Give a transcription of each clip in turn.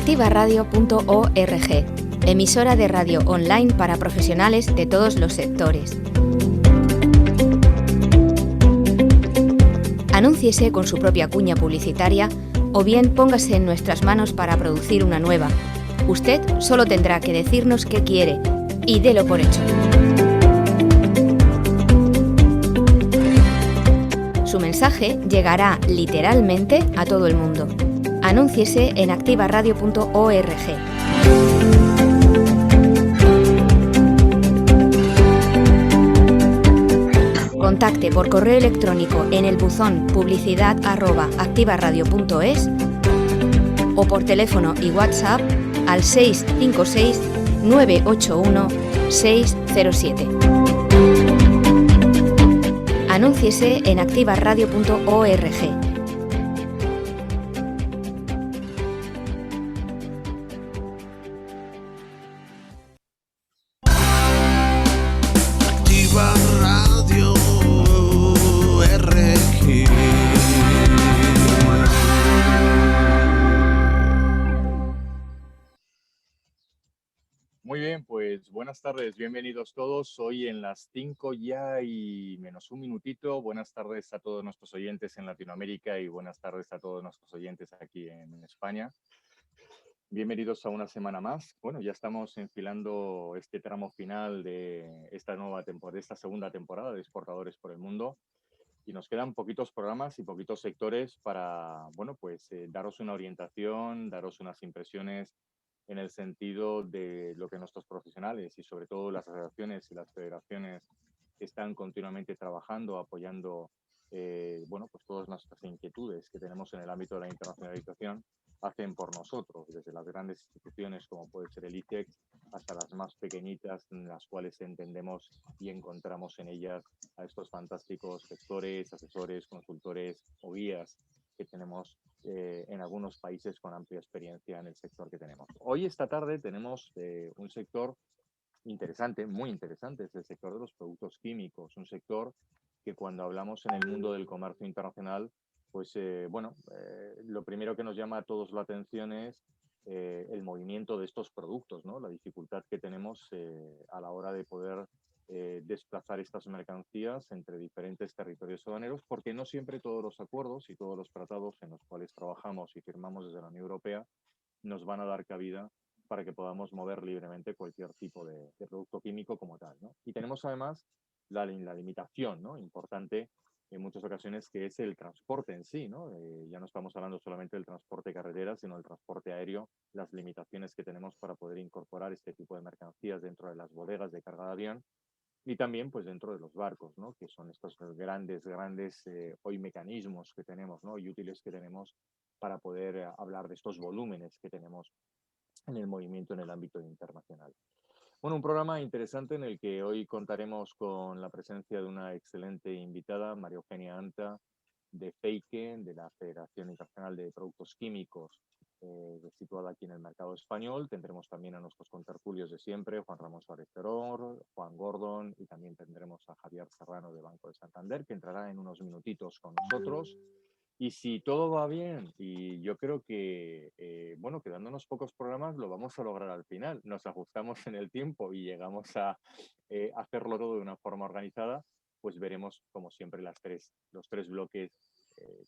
activaradio.org, emisora de radio online para profesionales de todos los sectores. Anúnciese con su propia cuña publicitaria o bien póngase en nuestras manos para producir una nueva. Usted solo tendrá que decirnos qué quiere y délo por hecho. Su mensaje llegará literalmente a todo el mundo. Anúnciese en activaradio.org. Contacte por correo electrónico en el buzón publicidad@activaradio.es o por teléfono y WhatsApp al 656 981 607. Anúnciese en activaradio.org. Muy bien, pues buenas tardes, bienvenidos todos. Hoy en las 5 ya y menos un minutito. Buenas tardes a todos nuestros oyentes en Latinoamérica y buenas tardes a todos nuestros oyentes aquí en España. Bienvenidos a una semana más. Bueno, ya estamos enfilando este tramo final de esta nueva temporada, de esta segunda temporada de Exportadores por el Mundo. Y nos quedan poquitos programas y poquitos sectores para, bueno, pues daros una orientación, daros unas impresiones en el sentido de lo que nuestros profesionales y sobre todo las asociaciones y las federaciones están continuamente trabajando, apoyando, bueno, pues todas nuestras inquietudes que tenemos en el ámbito de la internacionalización, hacen por nosotros, desde las grandes instituciones como puede ser el ITEX hasta las más pequeñitas, en las cuales entendemos y encontramos en ellas a estos fantásticos gestores, asesores, consultores o guías que tenemos en algunos países con amplia experiencia en el sector que tenemos. Hoy, esta tarde, tenemos un sector interesante, muy interesante, es el sector de los productos químicos, un sector que cuando hablamos en el mundo del comercio internacional, pues lo primero que nos llama a todos la atención es el movimiento de estos productos, ¿no? La dificultad que tenemos a la hora de poder desplazar estas mercancías entre diferentes territorios aduaneros, porque no siempre todos los acuerdos y todos los tratados en los cuales trabajamos y firmamos desde la Unión Europea nos van a dar cabida para que podamos mover libremente cualquier tipo de producto químico como tal, ¿no? Y tenemos además la limitación, ¿no?, importante en muchas ocasiones, que es el transporte en sí, ¿no? Ya no estamos hablando solamente del transporte carretera, sino del transporte aéreo, las limitaciones que tenemos para poder incorporar este tipo de mercancías dentro de las bodegas de carga de avión y también pues dentro de los barcos, ¿no?, que son estos grandes hoy mecanismos que tenemos, ¿no?, y útiles que tenemos para poder hablar de estos volúmenes que tenemos en el movimiento en el ámbito internacional. Bueno, un programa interesante en el que hoy contaremos con la presencia de una excelente invitada, María Eugenia Anta, de FEIQUE, de la Federación Internacional de Productos Químicos, situada aquí en el mercado español. Tendremos también a nuestros contertulios de siempre, Juan Ramón Suárez Teror, Juan Gordon, y también tendremos a Javier Serrano de Banco de Santander, que entrará en unos minutitos con nosotros. Y si todo va bien, y yo creo que, quedándonos pocos programas, lo vamos a lograr al final. Nos ajustamos en el tiempo y llegamos a hacerlo todo de una forma organizada, pues veremos, como siempre, los tres bloques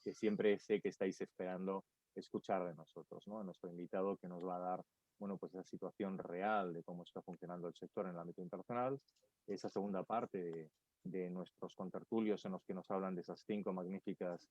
que siempre sé que estáis esperando escuchar de nosotros, ¿no? A nuestro invitado, que nos va a dar, bueno, pues esa situación real de cómo está funcionando el sector en el ámbito internacional, esa segunda parte de nuestros contertulios en los que nos hablan de esas 5 magníficas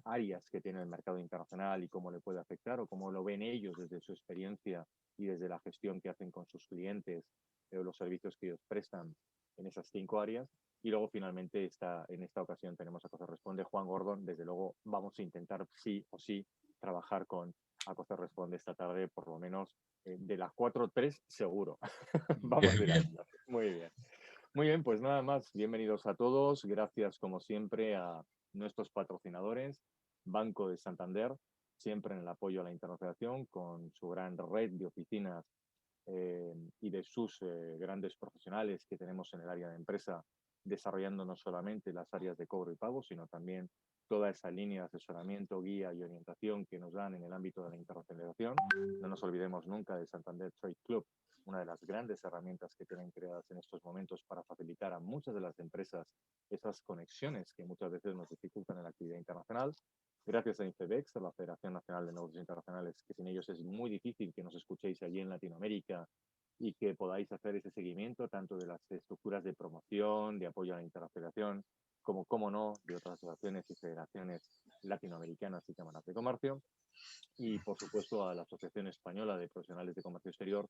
áreas que tiene el mercado internacional y cómo le puede afectar o cómo lo ven ellos desde su experiencia y desde la gestión que hacen con sus clientes o los servicios que ellos prestan en esas 5 áreas. Y luego finalmente en esta ocasión tenemos a Acocer Responde Juan Gordon. Desde luego vamos a intentar sí o sí trabajar con Acocer Responde esta tarde, por lo menos de las 4, 3 seguro. Vamos a ir ahí. Muy bien. Muy bien, pues nada más. Bienvenidos a todos. Gracias, como siempre, a nuestros patrocinadores, Banco de Santander, siempre en el apoyo a la internacionalización, con su gran red de oficinas y de sus grandes profesionales que tenemos en el área de empresa desarrollando no solamente las áreas de cobro y pago, sino también toda esa línea de asesoramiento, guía y orientación que nos dan en el ámbito de la internacionalización. No nos olvidemos nunca de Santander Trade Club, una de las grandes herramientas que tienen creadas en estos momentos para facilitar a muchas de las empresas esas conexiones que muchas veces nos dificultan en la actividad internacional. Gracias a INFEBEX, a la Federación Nacional de Negocios Internacionales, que sin ellos es muy difícil que nos escuchéis allí en Latinoamérica y que podáis hacer ese seguimiento tanto de las estructuras de promoción, de apoyo a la internacionalización, como, cómo no, de otras asociaciones y federaciones latinoamericanas y cámaras de comercio. Y, por supuesto, a la Asociación Española de Profesionales de Comercio Exterior,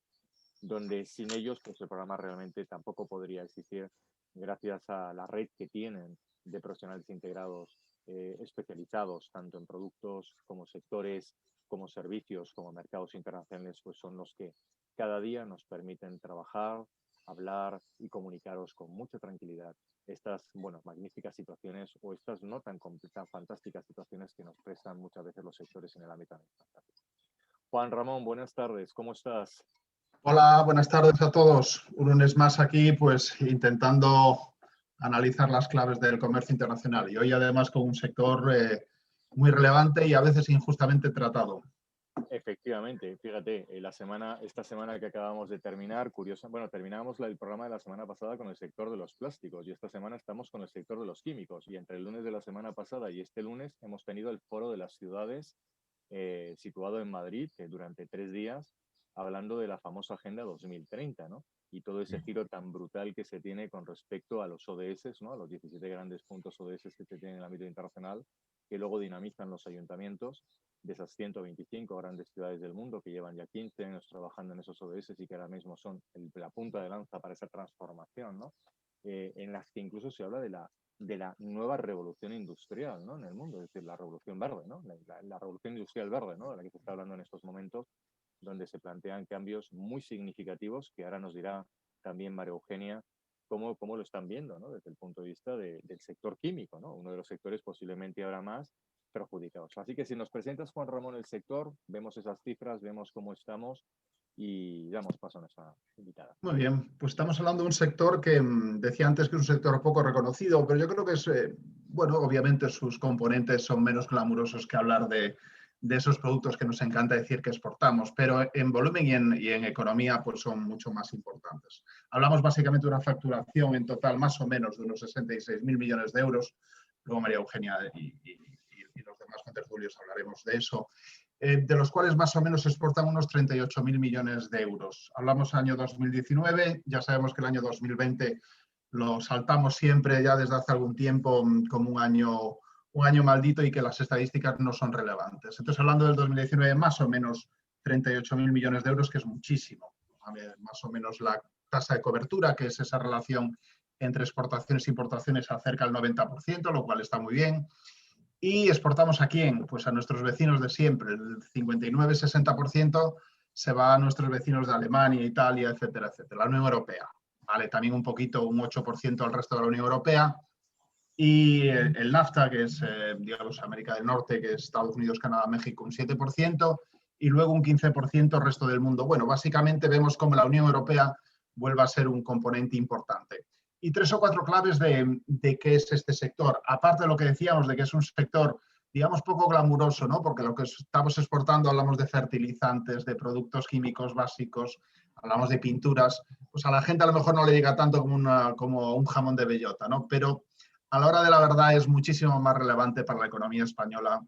donde sin ellos pues el programa realmente tampoco podría existir, gracias a la red que tienen de profesionales integrados especializados tanto en productos como sectores, como servicios, como mercados internacionales, pues son los que cada día nos permiten trabajar, hablar y comunicaros con mucha tranquilidad estas, bueno, magníficas situaciones o estas no tan fantásticas situaciones que nos prestan muchas veces los sectores en el ámbito internacional. Juan Ramón, buenas tardes, ¿cómo estás? Hola, buenas tardes a todos. Un lunes más aquí, pues intentando analizar las claves del comercio internacional y hoy además con un sector muy relevante y a veces injustamente tratado. Efectivamente, fíjate, esta semana que acabamos de terminar, terminamos el programa de la semana pasada con el sector de los plásticos y esta semana estamos con el sector de los químicos y entre el lunes de la semana pasada y este lunes hemos tenido el Foro de las Ciudades situado en Madrid durante 3 días hablando de la famosa Agenda 2030, ¿no? Y todo ese giro tan brutal que se tiene con respecto a los ODS, ¿no? A los 17 grandes puntos ODS que se tienen en el ámbito internacional, que luego dinamizan los ayuntamientos de esas 125 grandes ciudades del mundo que llevan ya 15 años trabajando en esos ODS y que ahora mismo son la punta de lanza para esa transformación, ¿no? En las que incluso se habla de la nueva revolución industrial, ¿no? En el mundo, es decir, la revolución verde, ¿no? La revolución industrial verde, ¿no? De la que se está hablando en estos momentos, donde se plantean cambios muy significativos que ahora nos dirá también María Eugenia cómo lo están viendo, ¿no? Desde el punto de vista del sector químico, ¿no? Uno de los sectores posiblemente ahora más perjudicados. Así que si nos presentas, Juan Ramón, el sector, vemos esas cifras, vemos cómo estamos y damos paso a nuestra invitada. Muy bien, pues estamos hablando de un sector que decía antes que es un sector poco reconocido, pero yo creo que es, bueno, obviamente sus componentes son menos glamurosos que hablar de esos productos que nos encanta decir que exportamos, pero en volumen y en economía pues son mucho más importantes. Hablamos básicamente de una facturación en total más o menos de unos 66.000 millones de euros, luego María Eugenia y los demás contertulios hablaremos de eso. De los cuales más o menos se exportan unos 38.000 millones de euros. Hablamos del año 2019, ya sabemos que el año 2020 lo saltamos siempre ya desde hace algún tiempo como un año maldito y que las estadísticas no son relevantes. Entonces, hablando del 2019, más o menos 38.000 millones de euros, que es muchísimo. Más o menos la tasa de cobertura, que es esa relación entre exportaciones e importaciones, acerca al 90%, lo cual está muy bien. ¿Y exportamos a quién? Pues a nuestros vecinos de siempre. El 59-60% se va a nuestros vecinos de Alemania, Italia, etcétera, etcétera. La Unión Europea, ¿vale? También un poquito, un 8% al resto de la Unión Europea. Y el NAFTA, que es, digamos, América del Norte, que es Estados Unidos, Canadá, México, un 7%. Y luego un 15% el resto del mundo. Bueno, básicamente vemos cómo la Unión Europea vuelve a ser un componente importante. Y 3 o 4 claves de qué es este sector. Aparte de lo que decíamos, de que es un sector, digamos, poco glamuroso, ¿no? Porque lo que estamos exportando, hablamos de fertilizantes, de productos químicos básicos, hablamos de pinturas, pues a la gente a lo mejor no le llega tanto como un jamón de bellota, ¿no? Pero a la hora de la verdad es muchísimo más relevante para la economía española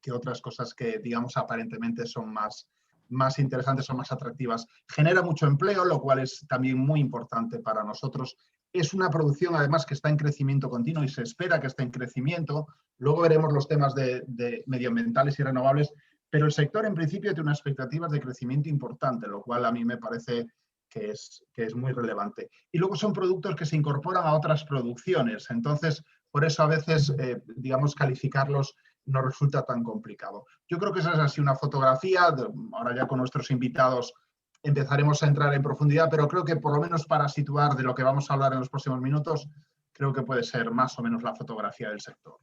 que otras cosas que, digamos, aparentemente son más interesantes o más atractivas. Genera mucho empleo, lo cual es también muy importante para nosotros. Es una producción, además, que está en crecimiento continuo y se espera que esté en crecimiento. Luego veremos los temas de medioambientales y renovables, pero el sector, en principio, tiene unas expectativas de crecimiento importante, lo cual a mí me parece que es muy relevante. Y luego son productos que se incorporan a otras producciones. Entonces, por eso a veces, digamos, calificarlos no resulta tan complicado. Yo creo que esa es así una fotografía. Ahora ya con nuestros invitados empezaremos a entrar en profundidad, pero creo que por lo menos para situar de lo que vamos a hablar en los próximos minutos, creo que puede ser más o menos la fotografía del sector.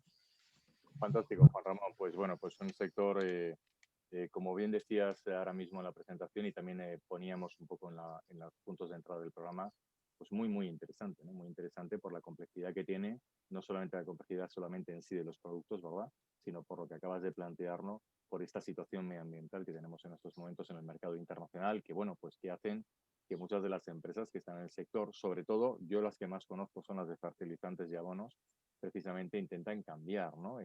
Fantástico, Juan Ramón. Pues bueno, pues un sector, como bien decías ahora mismo en la presentación y también poníamos un poco en los puntos de entrada del programa, pues muy interesante, ¿no? Muy interesante por la complejidad que tiene, no solamente la complejidad solamente en sí de los productos, ¿verdad? Sino por lo que acabas de plantearnos, por esta situación medioambiental que tenemos en estos momentos en el mercado internacional, que bueno, pues que hacen que muchas de las empresas que están en el sector, sobre todo yo las que más conozco son las de fertilizantes y abonos, precisamente intentan cambiar, ¿no?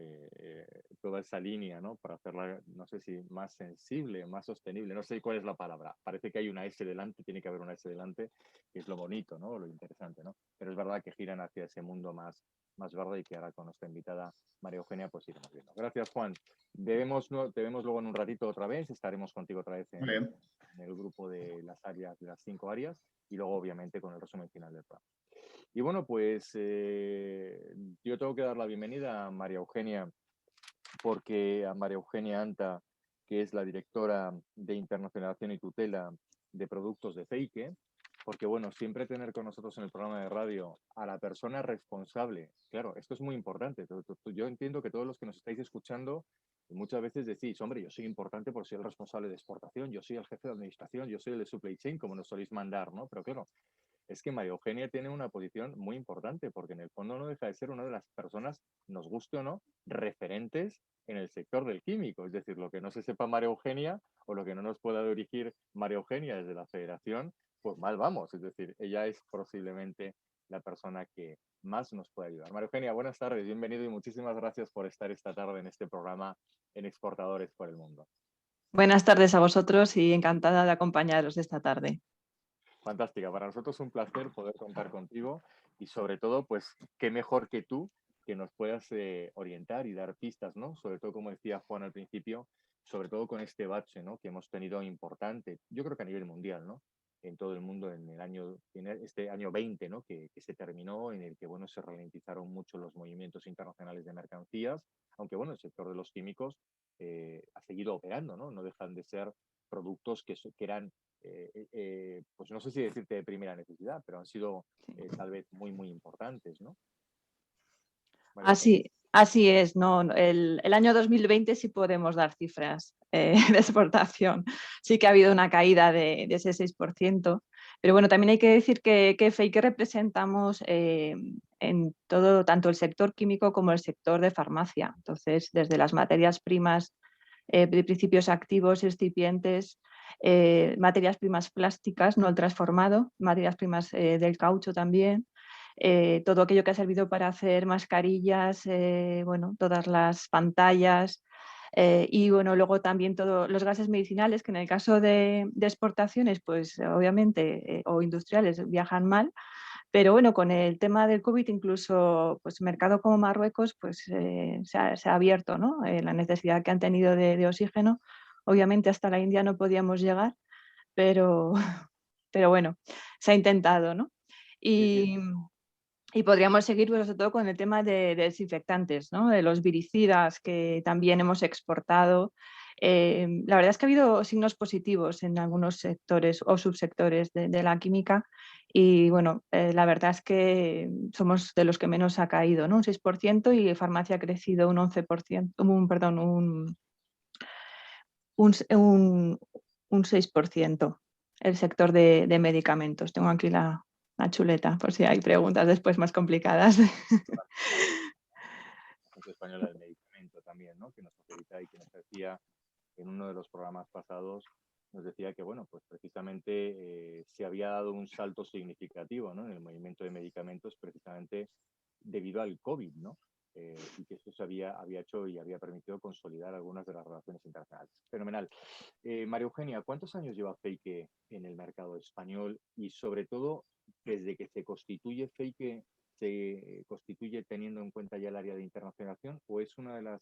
Toda esa línea, ¿no? Para hacerla, no sé si más sensible, más sostenible, no sé cuál es la palabra. Parece que hay una S delante, tiene que haber una S delante, que es lo bonito, ¿no? Lo interesante, ¿no? Pero es verdad que giran hacia ese mundo más verde y que ahora con nuestra invitada María Eugenia pues iremos viendo. Gracias, Juan. Te vemos luego en un ratito otra vez, estaremos contigo otra vez en el grupo de las áreas, de las 5 áreas, y luego obviamente con el resumen final del programa. Y bueno, pues yo tengo que dar la bienvenida a María Eugenia, porque a María Eugenia Anta, que es la directora de internacionalización y tutela de productos de Feike, porque bueno, siempre tener con nosotros en el programa de radio a la persona responsable, claro, esto es muy importante. Yo entiendo que todos los que nos estáis escuchando muchas veces decís, hombre, yo soy importante porque soy el responsable de exportación, yo soy el jefe de administración, yo soy el de supply chain, como nos soléis mandar, ¿no? Pero claro, es que María Eugenia tiene una posición muy importante porque en el fondo no deja de ser una de las personas, nos guste o no, referentes en el sector del químico. Es decir, lo que no se sepa María Eugenia o lo que no nos pueda dirigir María Eugenia desde la federación, pues mal vamos. Es decir, ella es posiblemente la persona que más nos puede ayudar. María Eugenia, buenas tardes, bienvenido y muchísimas gracias por estar esta tarde en este programa en Exportadores por el Mundo. Buenas tardes a vosotros y encantada de acompañaros esta tarde. Fantástica, para nosotros es un placer poder contar contigo y sobre todo, pues, qué mejor que tú que nos puedas orientar y dar pistas, ¿no? Sobre todo, como decía Juan al principio, sobre todo con este bache, ¿no? Que hemos tenido importante, yo creo que a nivel mundial, ¿no? En todo el mundo en este año 20, ¿no? Que se terminó, en el que, bueno, se ralentizaron mucho los movimientos internacionales de mercancías, aunque, bueno, el sector de los químicos ha seguido operando, ¿no? No dejan de ser productos que eran pues no sé si decirte de primera necesidad, pero han sido tal vez muy importantes, ¿no? Así es, no, el año 2020 sí podemos dar cifras de exportación. Sí que ha habido una caída de ese 6%, pero bueno, también hay que decir que Feike representamos en todo, tanto el sector químico como el sector de farmacia. Entonces, desde las materias primas de principios activos, excipientes, materias primas plásticas, no el transformado, materias primas del caucho también, todo aquello que ha servido para hacer mascarillas, bueno, todas las pantallas y bueno, luego también todos los gases medicinales que en el caso de exportaciones, pues obviamente, o industriales viajan mal. Pero bueno, con el tema del COVID, incluso pues mercado como Marruecos, pues se ha abierto, ¿no? La necesidad que han tenido de oxígeno. Obviamente hasta la India no podíamos llegar, pero bueno, se ha intentado, ¿no? Y podríamos seguir, pues, sobre todo con el tema de desinfectantes, ¿no? De los viricidas que también hemos exportado. La verdad es que ha habido signos positivos en algunos sectores o subsectores de la química y bueno, la verdad es que somos de los que menos ha caído, ¿no? Un 6% y farmacia ha crecido un 11%, un 6%, el sector de medicamentos. Tengo aquí la chuleta, por si hay preguntas después más complicadas. La Agencia Española del Medicamento también, ¿no? Que nos facilita y que nos decía en uno de los programas pasados, nos decía que, bueno, pues precisamente se había dado un salto significativo, ¿no? En el movimiento de medicamentos precisamente debido al COVID, ¿no? Y que eso se había hecho y había permitido consolidar algunas de las relaciones internacionales. Fenomenal. María Eugenia, ¿cuántos años lleva Feike en el mercado español? Y sobre todo, desde que se constituye Feike, ¿se constituye teniendo en cuenta ya el área de internacionalización o es una de las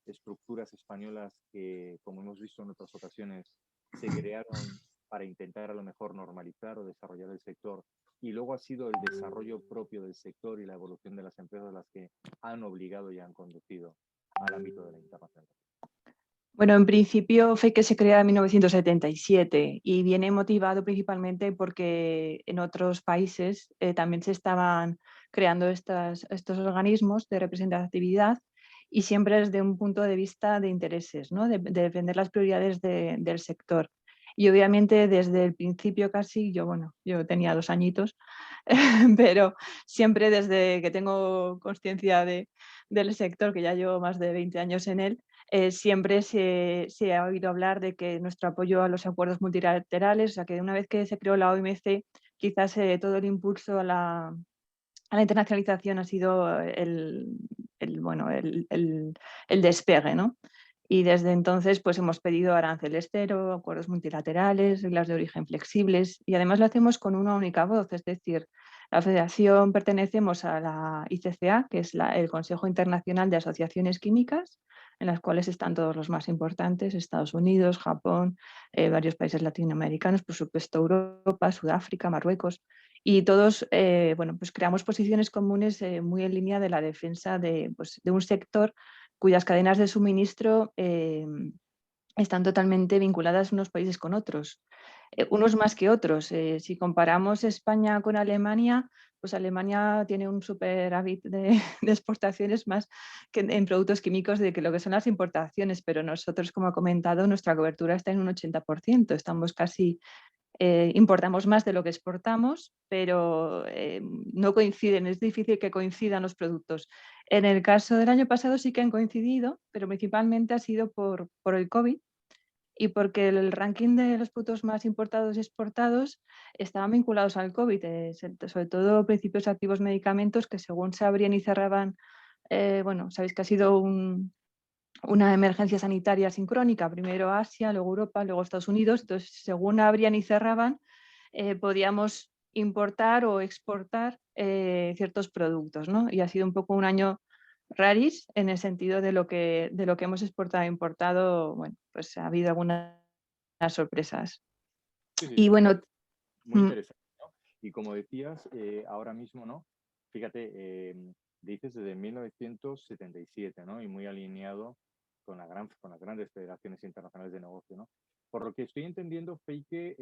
estructuras españolas que, como hemos visto en otras ocasiones, se crearon para intentar a lo mejor normalizar o desarrollar el sector y luego ha sido el desarrollo propio del sector y la evolución de las empresas las que han obligado y han conducido al ámbito de la internacionalización? Bueno, en principio Feike se crea en 1977 y viene motivado principalmente porque en otros países también se estaban creando estos organismos de representatividad y siempre desde un punto de vista de intereses, ¿no? de defender las prioridades del sector. Y obviamente desde el principio casi, yo tenía 2 añitos, pero siempre desde que tengo conciencia del sector, que ya llevo más de 20 años en él, siempre se ha oído hablar de que nuestro apoyo a los acuerdos multilaterales, o sea que una vez que se creó la OMC, quizás todo el impulso a la internacionalización ha sido el despegue, ¿no? Y desde entonces pues hemos pedido arancel cero, acuerdos multilaterales, reglas de origen flexibles y además lo hacemos con una única voz, es decir, la Federación pertenecemos a la ICCA, que es el Consejo Internacional de Asociaciones Químicas, en las cuales están todos los más importantes, Estados Unidos, Japón, varios países latinoamericanos, por supuesto Europa, Sudáfrica, Marruecos, y todos pues creamos posiciones comunes muy en línea de la defensa de un sector cuyas cadenas de suministro están totalmente vinculadas unos países con otros, unos más que otros. Si comparamos España con Alemania, pues Alemania tiene un superávit de exportaciones más que en productos químicos de que lo que son las importaciones, pero nosotros, como he comentado, nuestra cobertura está en un 80%, estamos casi... importamos más de lo que exportamos, pero no coinciden, es difícil que coincidan los productos. En el caso del año pasado sí que han coincidido, pero principalmente ha sido por el COVID y porque el ranking de los productos más importados y exportados estaban vinculados al COVID, sobre todo principios activos medicamentos que según se abrían y cerraban, sabéis que ha sido una emergencia sanitaria sincrónica, primero Asia, luego Europa, luego Estados Unidos, entonces según abrían y cerraban podíamos importar o exportar ciertos productos, ¿no? Y ha sido un poco un año raris en el sentido de lo que hemos exportado e importado, bueno, pues ha habido algunas sorpresas. Sí, sí, Y no, bueno, muy interesante, ¿no? Y como decías, ahora mismo, ¿no? Fíjate, dices desde 1977, ¿no? Y muy alineado con las grandes federaciones internacionales de negocio, ¿no? Por lo que estoy entendiendo, Feike,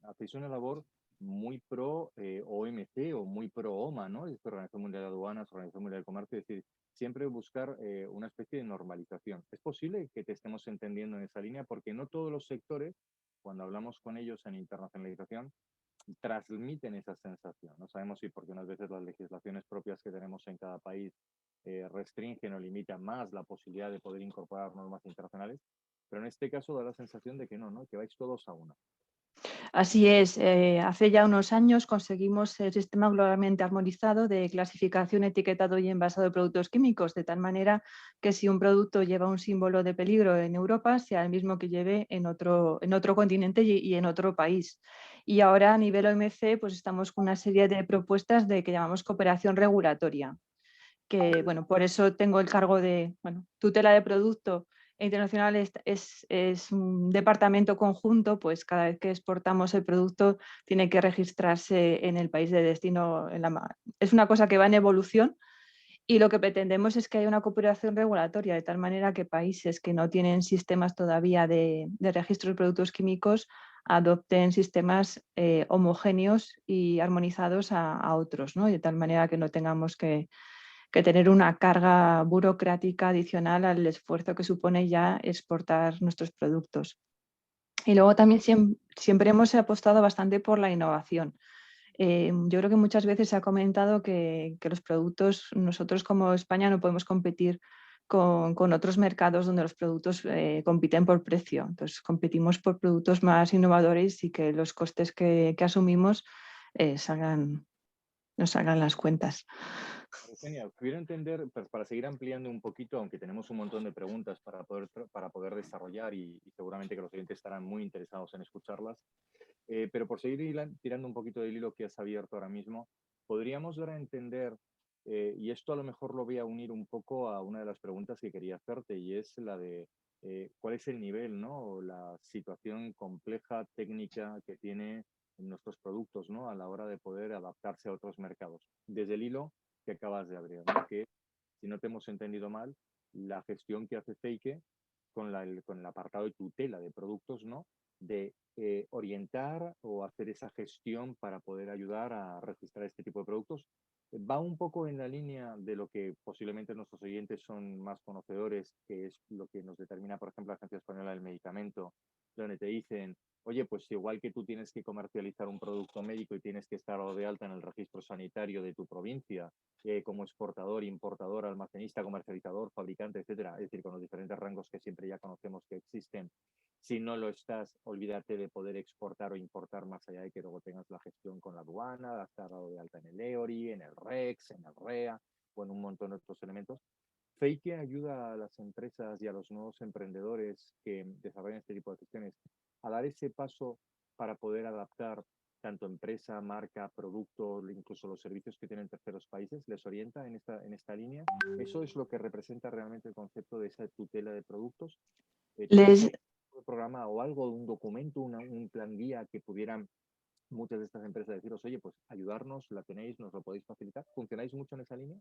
hacéis una labor muy pro OMC o muy pro OMA, ¿no? Es Organización Mundial de Aduanas, Organización Mundial de Comercio, es decir, siempre buscar una especie de normalización. ¿Es posible que te estemos entendiendo en esa línea? Porque no todos los sectores, cuando hablamos con ellos en internacionalización, transmiten esa sensación. No sabemos si porque unas veces las legislaciones propias que tenemos en cada país restringen o limitan más la posibilidad de poder incorporar normas internacionales, pero en este caso da la sensación de que no, ¿no? Que vais todos a una. así es, hace ya unos años conseguimos el sistema globalmente armonizado de clasificación, etiquetado y envasado de productos químicos, de tal manera que si un producto lleva un símbolo de peligro en Europa, sea el mismo que lleve en otro continente y en otro país. Y ahora a nivel OMC pues estamos con una serie de propuestas de que llamamos cooperación regulatoria, que bueno, por eso tengo el cargo de tutela de producto internacional. Es un departamento conjunto, pues cada vez que exportamos el producto tiene que registrarse en el país de destino. Es una cosa que va en evolución y lo que pretendemos es que haya una cooperación regulatoria de tal manera que países que no tienen sistemas todavía de registro de productos químicos adopten sistemas homogéneos y armonizados a otros, ¿no? Y de tal manera que no tengamos que tener una carga burocrática adicional al esfuerzo que supone ya exportar nuestros productos. Y luego también siempre hemos apostado bastante por la innovación. Yo creo que muchas veces se ha comentado que los productos, nosotros como España no podemos competir con otros mercados donde los productos compiten por precio. Entonces competimos por productos más innovadores y que los costes que asumimos nos salgan las cuentas. Genial. Quiero entender, pues, para seguir ampliando un poquito, aunque tenemos un montón de preguntas para poder desarrollar y seguramente que los oyentes estarán muy interesados en escucharlas, pero por seguir tirando un poquito del hilo que has abierto ahora mismo, podríamos dar a entender, y esto a lo mejor lo voy a unir un poco a una de las preguntas que quería hacerte, y es la de cuál es el nivel, ¿no? O la situación compleja, técnica que tiene en nuestros productos, ¿no? A la hora de poder adaptarse a otros mercados. Desde el hilo que acabas de abrir, ¿no? Que, si no te hemos entendido mal, la gestión que hace Feike con el apartado de tutela de productos, ¿no? De orientar o hacer esa gestión para poder ayudar a registrar este tipo de productos. va un poco en la línea de lo que posiblemente nuestros oyentes son más conocedores, que es lo que nos determina, por ejemplo, la Agencia Española del Medicamento, donde te dicen, oye, pues igual que tú tienes que comercializar un producto médico y tienes que estar de alta en el registro sanitario de tu provincia, como exportador, importador, almacenista, comercializador, fabricante, etcétera, es decir, con los diferentes rangos que siempre ya conocemos que existen. Si no lo estás, olvídate de poder exportar o importar más allá de que luego tengas la gestión con la aduana, estar dado de alta en el EORI, en el REX, en el REA o en un montón de otros elementos. Fake ayuda a las empresas y a los nuevos emprendedores que desarrollan este tipo de cuestiones a dar ese paso para poder adaptar tanto empresa, marca, producto, incluso los servicios que tienen terceros países, les orienta en esta línea. Eso es lo que representa realmente el concepto de esa tutela de productos. ¿Tenéis Les, un programa o algo, un documento, un plan guía que pudieran muchas de estas empresas deciros, oye, pues ayudarnos, la tenéis, nos lo podéis facilitar? ¿Funcionáis mucho en esa línea?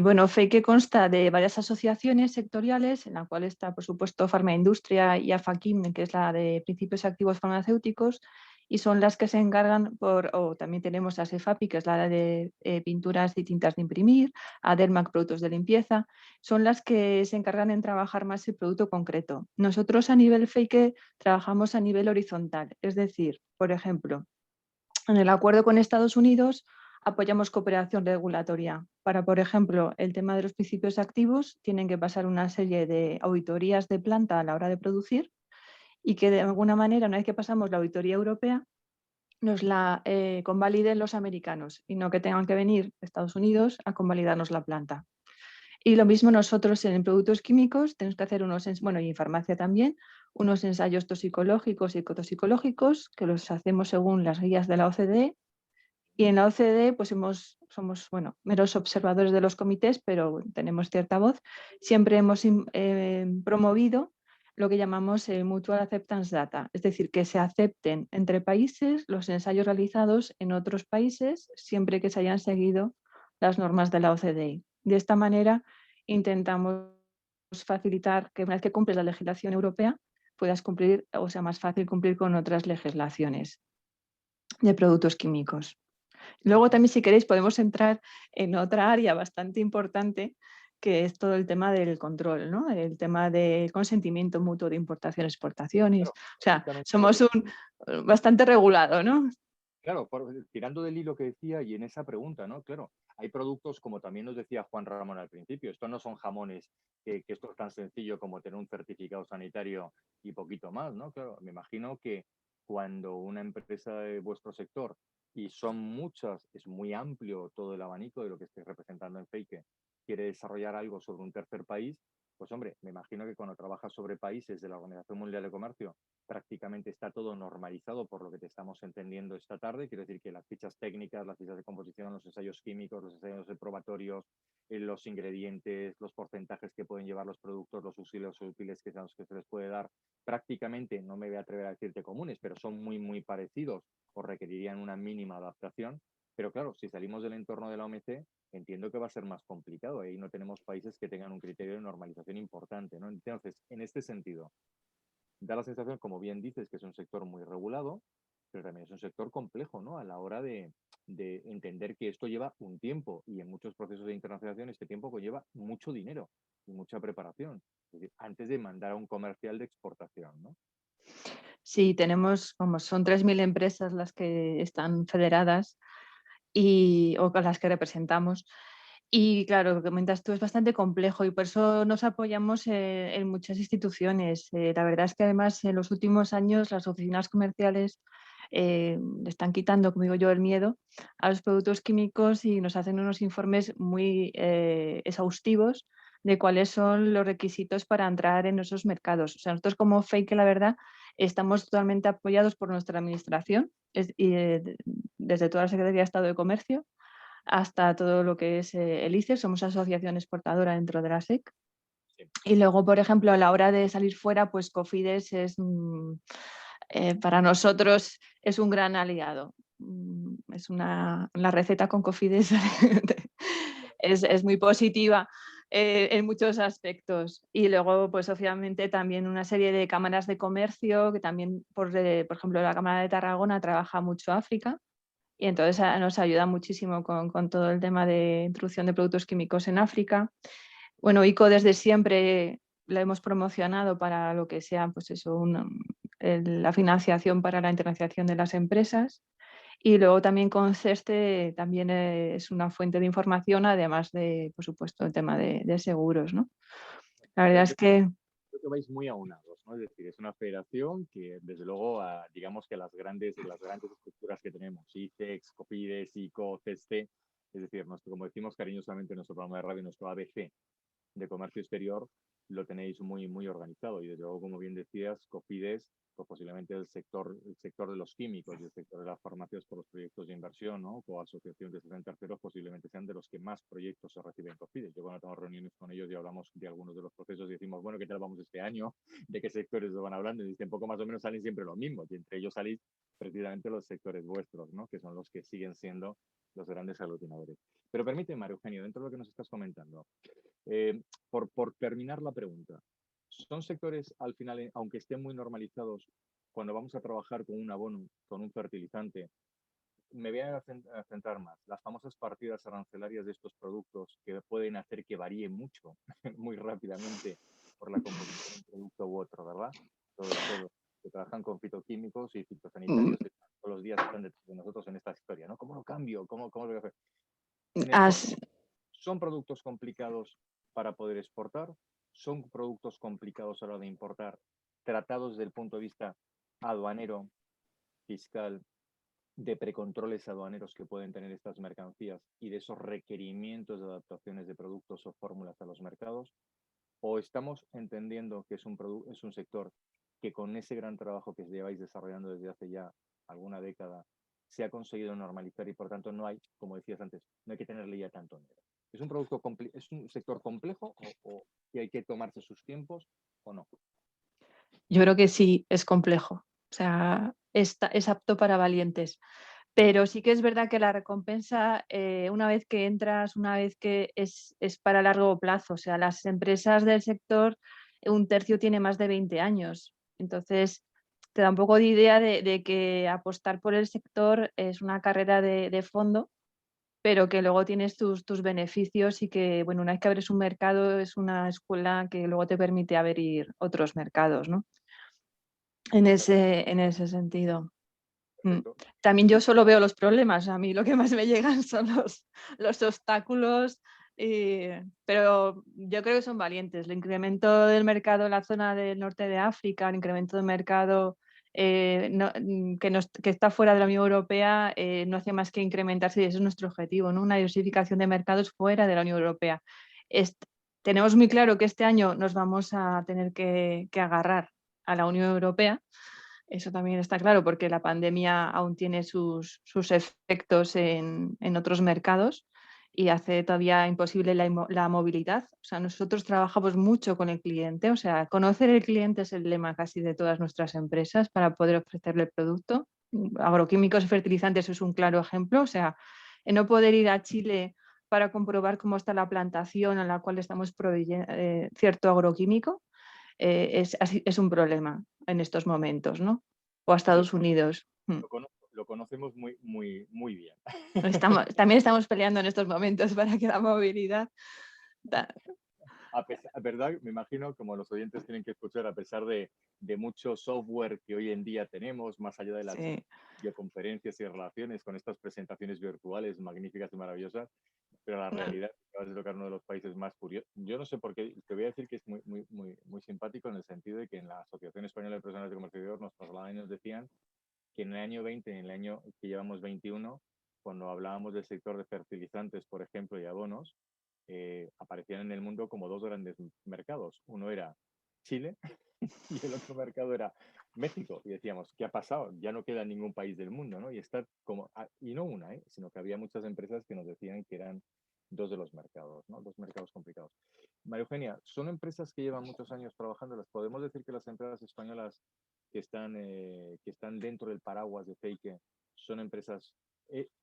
Bueno, FEIQUE consta de varias asociaciones sectoriales, en la cual está, por supuesto, Farmaindustria y AFAQIM, que es la de principios activos farmacéuticos, y son las que se encargan o también tenemos a SEFAPI, que es la de pinturas y tintas de imprimir, a Dermac, productos de limpieza, son las que se encargan en trabajar más el producto concreto. Nosotros a nivel FEIQUE trabajamos a nivel horizontal, es decir, por ejemplo, en el acuerdo con Estados Unidos apoyamos cooperación regulatoria. Para, por ejemplo, el tema de los principios activos, tienen que pasar una serie de auditorías de planta a la hora de producir y que de alguna manera, una vez que pasamos la auditoría europea, nos la convaliden los americanos y no que tengan que venir Estados Unidos a convalidarnos la planta. Y lo mismo nosotros en productos químicos tenemos que hacer bueno, y en farmacia también, unos ensayos toxicológicos y ecotoxicológicos que los hacemos según las guías de la OCDE. Y en la OCDE pues somos bueno, meros observadores de los comités, pero tenemos cierta voz. Siempre hemos promovido lo que llamamos Mutual Acceptance Data, es decir, que se acepten entre países los ensayos realizados en otros países siempre que se hayan seguido las normas de la OCDE. De esta manera intentamos facilitar que una vez que cumples la legislación europea puedas cumplir, o sea, más fácil cumplir con otras legislaciones de productos químicos. Luego también, si queréis, podemos entrar en otra área bastante importante, que es todo el tema del control, ¿no? El tema del consentimiento mutuo de importación-exportaciones. Claro, O sea, exactamente. somos bastante regulado, ¿no? Claro, tirando del hilo que decía y en esa pregunta, ¿no? Claro, hay productos, como también nos decía Juan Ramón al principio, estos no son jamones, que esto es tan sencillo como tener un certificado sanitario y poquito más, ¿no? Claro, me imagino que cuando una empresa de vuestro sector, y son muchas, es muy amplio todo el abanico de lo que estáis representando en Fake, quiere desarrollar algo sobre un tercer país, pues hombre, me imagino que cuando trabajas sobre países de la Organización Mundial de Comercio, prácticamente está todo normalizado por lo que te estamos entendiendo esta tarde. Quiero decir que las fichas técnicas, las fichas de composición, los ensayos químicos, los ensayos probatorios, los ingredientes, los porcentajes que pueden llevar los productos, los auxilios útiles que se les puede dar, prácticamente, no me voy a atrever a decirte comunes, pero son muy, muy parecidos o requerirían una mínima adaptación. Pero claro, si salimos del entorno de la OMC, entiendo que va a ser más complicado. Ahí no tenemos países que tengan un criterio de normalización importante, ¿no? Entonces, en este sentido, da la sensación, como bien dices, que es un sector muy regulado, pero también es un sector complejo, ¿no? A la hora de entender que esto lleva un tiempo y en muchos procesos de internacionalización este tiempo conlleva mucho dinero y mucha preparación. Es decir, antes de mandar a un comercial de exportación, ¿no? Sí, tenemos, vamos, son 3.000 empresas las que están federadas o con las que representamos. Y claro, lo que comentas tú es bastante complejo y por eso nos apoyamos en muchas instituciones. La verdad es que además en los últimos años las oficinas comerciales le están quitando, como digo yo, el miedo a los productos químicos y nos hacen unos informes muy exhaustivos de cuáles son los requisitos para entrar en esos mercados. O sea, nosotros como Fake, la verdad, estamos totalmente apoyados por nuestra administración desde toda la Secretaría de Estado de Comercio hasta todo lo que es el ICE, somos asociación exportadora dentro de la SEC. Sí. Y luego, por ejemplo, a la hora de salir fuera, pues Cofides es, para nosotros es un gran aliado. Es la receta con Cofides es muy positiva en muchos aspectos. Y luego, pues obviamente también una serie de cámaras de comercio, que también, por ejemplo, la Cámara de Tarragona trabaja mucho África. y entonces nos ayuda muchísimo con todo el tema de introducción de productos químicos en África. Bueno, ICO desde siempre la hemos promocionado para lo que sea, pues eso, la financiación para la internacionalización de las empresas. Y luego también con CESTE también es una fuente de información, además de, por supuesto, el tema de seguros, ¿no? La verdad es que... Creo que vais muy aunados, ¿no? Es decir, es una federación que, desde luego, digamos que las grandes estructuras que tenemos, ICEX, COFIDES, ICO, CESTE, es decir, como decimos cariñosamente en nuestro programa de radio, nuestro ABC de comercio exterior, lo tenéis muy, muy organizado. Y desde luego, como bien decías, COFIDES, pues posiblemente el sector de los químicos y el sector de las farmacias por los proyectos de inversión, ¿no? O asociaciones de terceros posiblemente sean de los que más proyectos se reciben COFIDES. Yo cuando tengo reuniones con ellos y hablamos de algunos de los procesos y decimos, bueno, ¿qué tal vamos este año? ¿De qué sectores lo van hablando? Y dicen, poco más o menos salen siempre lo mismo. Y entre ellos salís precisamente los sectores vuestros, ¿no? Que son los que siguen siendo los grandes aglutinadores. Pero permíteme, Mario Eugenio, dentro de lo que nos estás comentando, por terminar la pregunta, ¿son sectores al final, aunque estén muy normalizados, cuando vamos a trabajar con un abono, con un fertilizante, me voy a centrar más, las famosas partidas arancelarias de estos productos que pueden hacer que varíe mucho, muy rápidamente por la composición de un producto u otro, ¿verdad? Todo que trabajan con fitoquímicos y fitosanitarios que todos los días están detrás de nosotros en esta historia, ¿no? ¿Cómo lo cambio? ¿Cómo lo voy a hacer? En estos, ¿son productos complicados para poder exportar? ¿Son productos complicados a la hora de importar, tratados desde el punto de vista aduanero, fiscal, de precontroles aduaneros que pueden tener estas mercancías y de esos requerimientos de adaptaciones de productos o fórmulas a los mercados? ¿O estamos entendiendo que es un sector que con ese gran trabajo que lleváis desarrollando desde hace ya alguna década se ha conseguido normalizar y por tanto no hay, como decías antes, no hay que tenerle ya tanto miedo? ¿Es un sector complejo o que hay que tomarse sus tiempos o no? Yo creo que sí, es complejo. O sea, es apto para valientes. Pero sí que es verdad que la recompensa, una vez que entras, una vez que es para largo plazo. O sea, las empresas del sector, un tercio tiene más de 20 años. Entonces, te da un poco de idea de que apostar por el sector es una carrera de fondo, pero que luego tienes tus beneficios y que, bueno, una vez que abres un mercado, es una escuela que luego te permite abrir otros mercados, ¿no? En ese sentido. Perfecto. También yo solo veo los problemas, a mí lo que más me llegan son los obstáculos, pero yo creo que son valientes. El incremento del mercado en la zona del norte de África, el incremento del mercado que está fuera de la Unión Europea, no hace más que incrementarse y ese es nuestro objetivo, ¿no? Una diversificación de mercados fuera de la Unión Europea. Tenemos muy claro que este año nos vamos a tener que agarrar a la Unión Europea. Eso también está claro porque la pandemia aún tiene sus efectos en otros mercados y hace todavía imposible la movilidad. O sea, nosotros trabajamos mucho con el cliente, o sea, conocer el cliente es el lema casi de todas nuestras empresas para poder ofrecerle el producto. Agroquímicos y fertilizantes es un claro ejemplo, o sea, no poder ir a Chile para comprobar cómo está la plantación en la cual estamos proveyendo cierto agroquímico. Es un problema en estos momentos, ¿no? O a Estados Unidos. Lo conocemos muy, muy, muy bien. También estamos peleando en estos momentos para que la movilidad... ¿Verdad? Me imagino, como los oyentes tienen que escuchar, a pesar de mucho software que hoy en día tenemos, más allá de las videoconferencias y relaciones con estas presentaciones virtuales magníficas y maravillosas, pero la realidad es que acabas de tocar uno de los países más curiosos. Yo no sé por qué, te voy a decir que es muy, muy, muy, muy simpático en el sentido de que en la Asociación Española de Profesionales de Comercio Exterior nos trasladaban y nos decían que en el año 20, en el año que llevamos 21, cuando hablábamos del sector de fertilizantes, por ejemplo, y abonos, aparecían en el mundo como dos grandes mercados. Uno era Chile y el otro mercado era México. Y decíamos, ¿qué ha pasado? Ya no queda ningún país del mundo, ¿no? Y está como, y no una, sino que había muchas empresas que nos decían que eran dos de los mercados, ¿no? Dos mercados complicados. María Eugenia, son empresas que llevan muchos años trabajando. ¿Las podemos decir que las empresas españolas que están dentro del paraguas de Feike son empresas,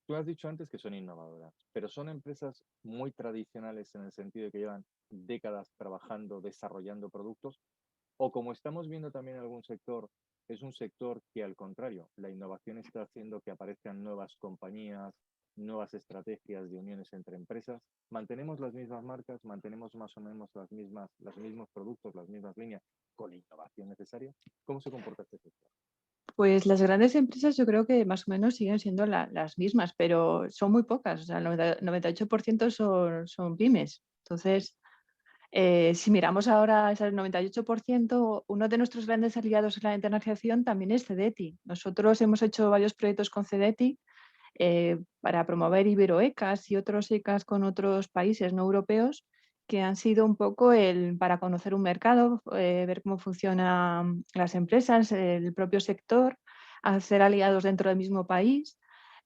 tú has dicho antes que son innovadoras, pero son empresas muy tradicionales en el sentido de que llevan décadas trabajando, desarrollando productos, o como estamos viendo también en algún sector, es un sector que, al contrario, la innovación está haciendo que aparezcan nuevas compañías, nuevas estrategias de uniones entre empresas. Mantenemos las mismas marcas, mantenemos más o menos los mismos productos, las mismas líneas, con la innovación necesaria. ¿Cómo se comporta este sector? Pues las grandes empresas yo creo que más o menos siguen siendo las mismas, pero son muy pocas, o sea, el 98% son pymes. Entonces, si miramos ahora ese 98%, uno de nuestros grandes aliados en la internacionalización también es CEDETI. Nosotros hemos hecho varios proyectos con CEDETI para promover Iberoecas y otros ECAs con otros países no europeos, que han sido un poco para conocer un mercado, ver cómo funcionan las empresas, el propio sector, hacer aliados dentro del mismo país.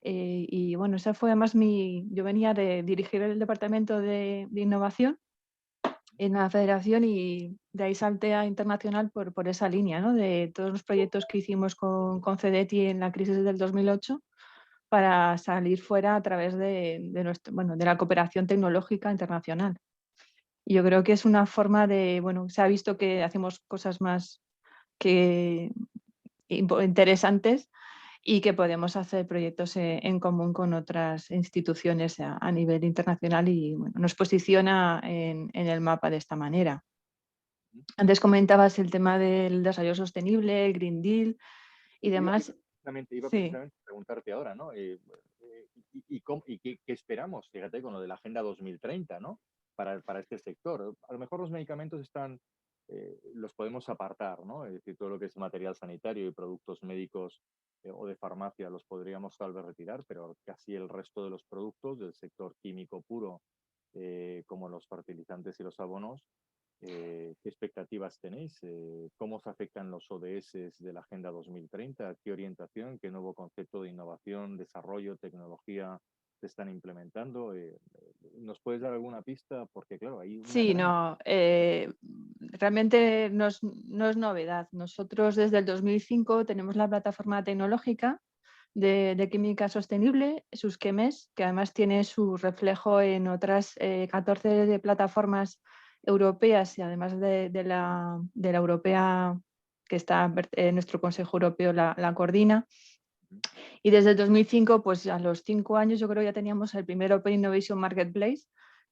Y bueno, esa fue además yo venía de dirigir el departamento de innovación en la federación y de ahí salté a internacional por esa línea, ¿no? De todos los proyectos que hicimos con CEDETI en la crisis del 2008 para salir fuera a través de la cooperación tecnológica internacional. Y yo creo que es una forma se ha visto que hacemos cosas más que interesantes y que podemos hacer proyectos en común con otras instituciones a nivel internacional y nos posiciona en el mapa de esta manera. Antes comentabas el tema del desarrollo sostenible, el Green Deal y demás. Iba Sí. precisamente a preguntarte ahora, ¿no? ¿Qué esperamos? Fíjate, con lo de la Agenda 2030, ¿no? Para este sector. A lo mejor los medicamentos los podemos apartar, ¿no? Es decir, todo lo que es material sanitario y productos médicos o de farmacia los podríamos tal vez retirar, pero casi el resto de los productos del sector químico puro, como los fertilizantes y los abonos, ¿qué expectativas tenéis? ¿Cómo se afectan los ODS de la Agenda 2030? ¿Qué orientación, qué nuevo concepto de innovación, desarrollo, tecnología se están implementando? ¿Nos puedes dar alguna pista? Porque claro, hay una Sí, gran... realmente no es novedad. Nosotros desde el 2005 tenemos la plataforma tecnológica de química sostenible, SUSQUEMES, que además tiene su reflejo en otras 14 plataformas europeas y además de la europea que está en nuestro Consejo Europeo la coordina. Y desde el 2005, pues a los 5 años yo creo ya teníamos el primer Open Innovation Marketplace,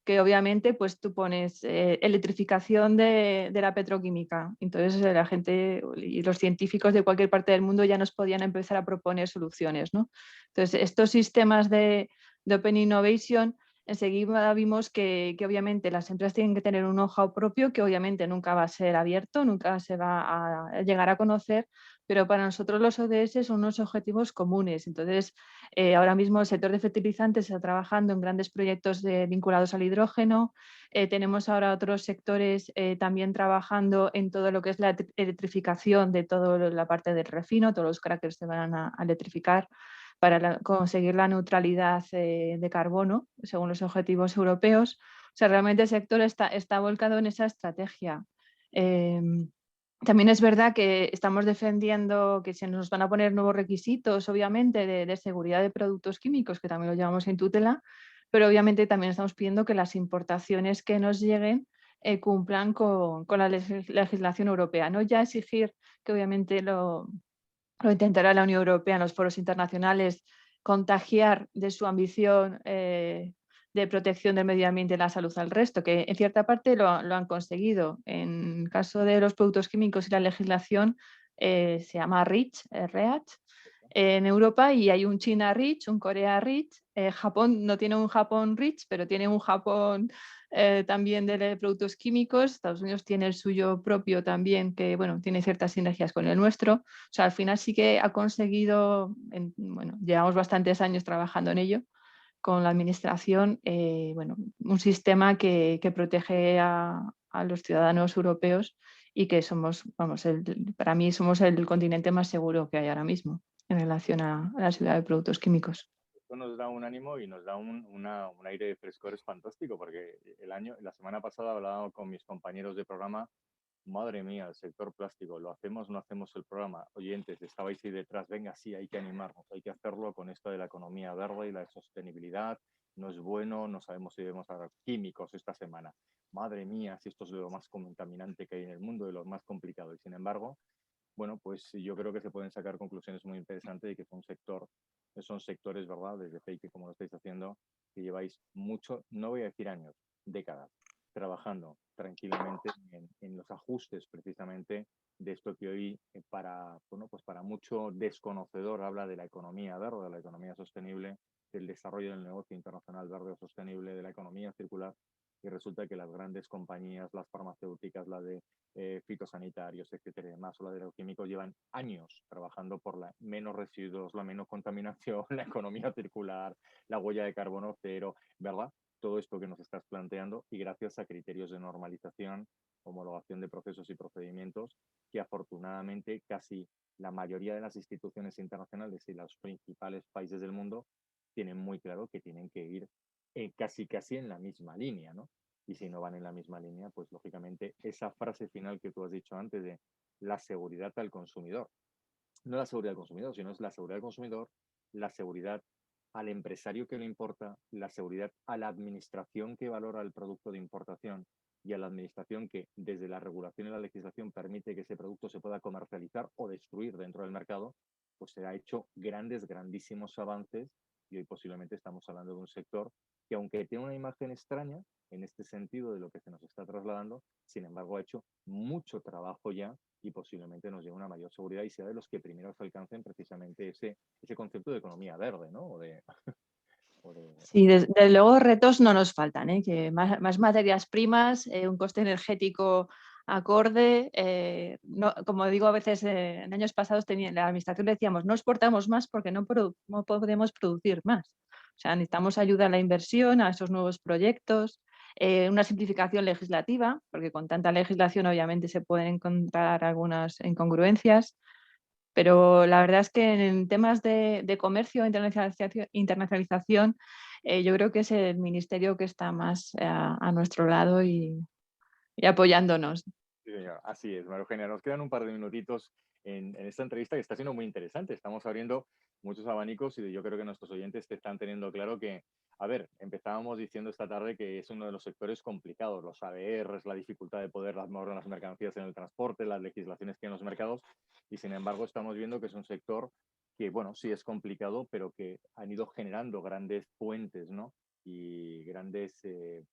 que obviamente pues tú pones electrificación de la petroquímica. Entonces la gente y los científicos de cualquier parte del mundo ya nos podían empezar a proponer soluciones, ¿no? Entonces estos sistemas de Open Innovation enseguida vimos que obviamente las empresas tienen que tener un know-how propio que obviamente nunca va a ser abierto, nunca se va a llegar a conocer, pero para nosotros los ODS son unos objetivos comunes. Entonces, ahora mismo el sector de fertilizantes está trabajando en grandes proyectos vinculados al hidrógeno. Tenemos ahora otros sectores también trabajando en todo lo que es la electrificación de toda la parte del refino, todos los crackers se van a electrificar para conseguir la neutralidad de carbono, según los objetivos europeos. O sea, realmente el sector está volcado en esa estrategia. También es verdad que estamos defendiendo que se nos van a poner nuevos requisitos, obviamente, de seguridad de productos químicos, que también lo llevamos en tutela, pero obviamente también estamos pidiendo que las importaciones que nos lleguen cumplan con la legislación europea. No ya exigir que obviamente lo intentará la Unión Europea en los foros internacionales, contagiar de su ambición de protección del medio ambiente y la salud al resto, que en cierta parte lo han conseguido. En el caso de los productos químicos y la legislación se llama REACH, en Europa, y hay un China REACH, un Corea REACH. Japón no tiene un Japón REACH, pero tiene un Japón también de productos químicos. Estados Unidos tiene el suyo propio también, que bueno, tiene ciertas sinergias con el nuestro. O sea, al final sí que ha conseguido, llevamos bastantes años trabajando en ello con la administración, un sistema que protege a los ciudadanos europeos y que somos, para mí somos el continente más seguro que hay ahora mismo en relación a la seguridad de productos químicos. Esto nos da un ánimo y nos da un aire de frescor fantástico, porque la semana pasada hablaba con mis compañeros de programa. Madre mía, el sector plástico, ¿lo hacemos o no hacemos el programa? Oyentes, estabais ahí detrás, venga, sí, hay que animarnos, hay que hacerlo con esto de la economía verde y la sostenibilidad. No es bueno, no sabemos si debemos hablar químicos esta semana. Madre mía, si esto es de lo más contaminante que hay en el mundo, de lo más complicado. Y sin embargo, bueno, pues yo creo que se pueden sacar conclusiones muy interesantes y que son sectores, ¿verdad? Desde Fake, como lo estáis haciendo, que lleváis mucho, no voy a decir años, décadas, trabajando tranquilamente en los ajustes precisamente de esto que hoy bueno, pues para mucho desconocedor habla de la economía verde, de la economía sostenible, del desarrollo del negocio internacional verde o sostenible, de la economía circular, y resulta que las grandes compañías, las farmacéuticas, la de fitosanitarios, etcétera, y demás, o la de los químicos, llevan años trabajando por la menos residuos, la menos contaminación, la economía circular, la huella de carbono cero, ¿verdad? Todo esto que nos estás planteando, y gracias a criterios de normalización, homologación de procesos y procedimientos, que afortunadamente casi la mayoría de las instituciones internacionales y los principales países del mundo tienen muy claro que tienen que ir casi en la misma línea, ¿no? Y si no van en la misma línea, pues lógicamente esa frase final que tú has dicho antes de la seguridad al consumidor, no la seguridad del consumidor, sino es la seguridad del consumidor, la seguridad al empresario que lo importa, la seguridad a la administración que valora el producto de importación y a la administración que desde la regulación y la legislación permite que ese producto se pueda comercializar o destruir dentro del mercado, pues se ha hecho grandísimos avances, y hoy posiblemente estamos hablando de un sector que, aunque tiene una imagen extraña en este sentido de lo que se nos está trasladando, sin embargo ha hecho mucho trabajo ya y posiblemente nos lleve una mayor seguridad y sea de los que primero se alcancen precisamente ese concepto de economía verde, ¿no? Sí, desde luego retos no nos faltan, ¿eh? Que más materias primas, un coste energético acorde. Como digo, a veces en años pasados la administración decíamos, no exportamos más porque no podemos producir más. O sea, necesitamos ayuda a la inversión, a esos nuevos proyectos, una simplificación legislativa, porque con tanta legislación obviamente se pueden encontrar algunas incongruencias. Pero la verdad es que en temas de comercio, internacionalización, yo creo que es el ministerio que está más a nuestro lado y apoyándonos. Sí, señor. Así es, María Eugenia. Nos quedan un par de minutitos en esta entrevista que está siendo muy interesante. Estamos abriendo muchos abanicos y yo creo que nuestros oyentes te están teniendo claro que, a ver, empezábamos diciendo esta tarde que es uno de los sectores complicados, los ADRs, la dificultad de poder mover las mercancías en el transporte, las legislaciones que hay en los mercados, y sin embargo estamos viendo que es un sector que, bueno, sí es complicado, pero que han ido generando grandes puentes, ¿no? Y grandes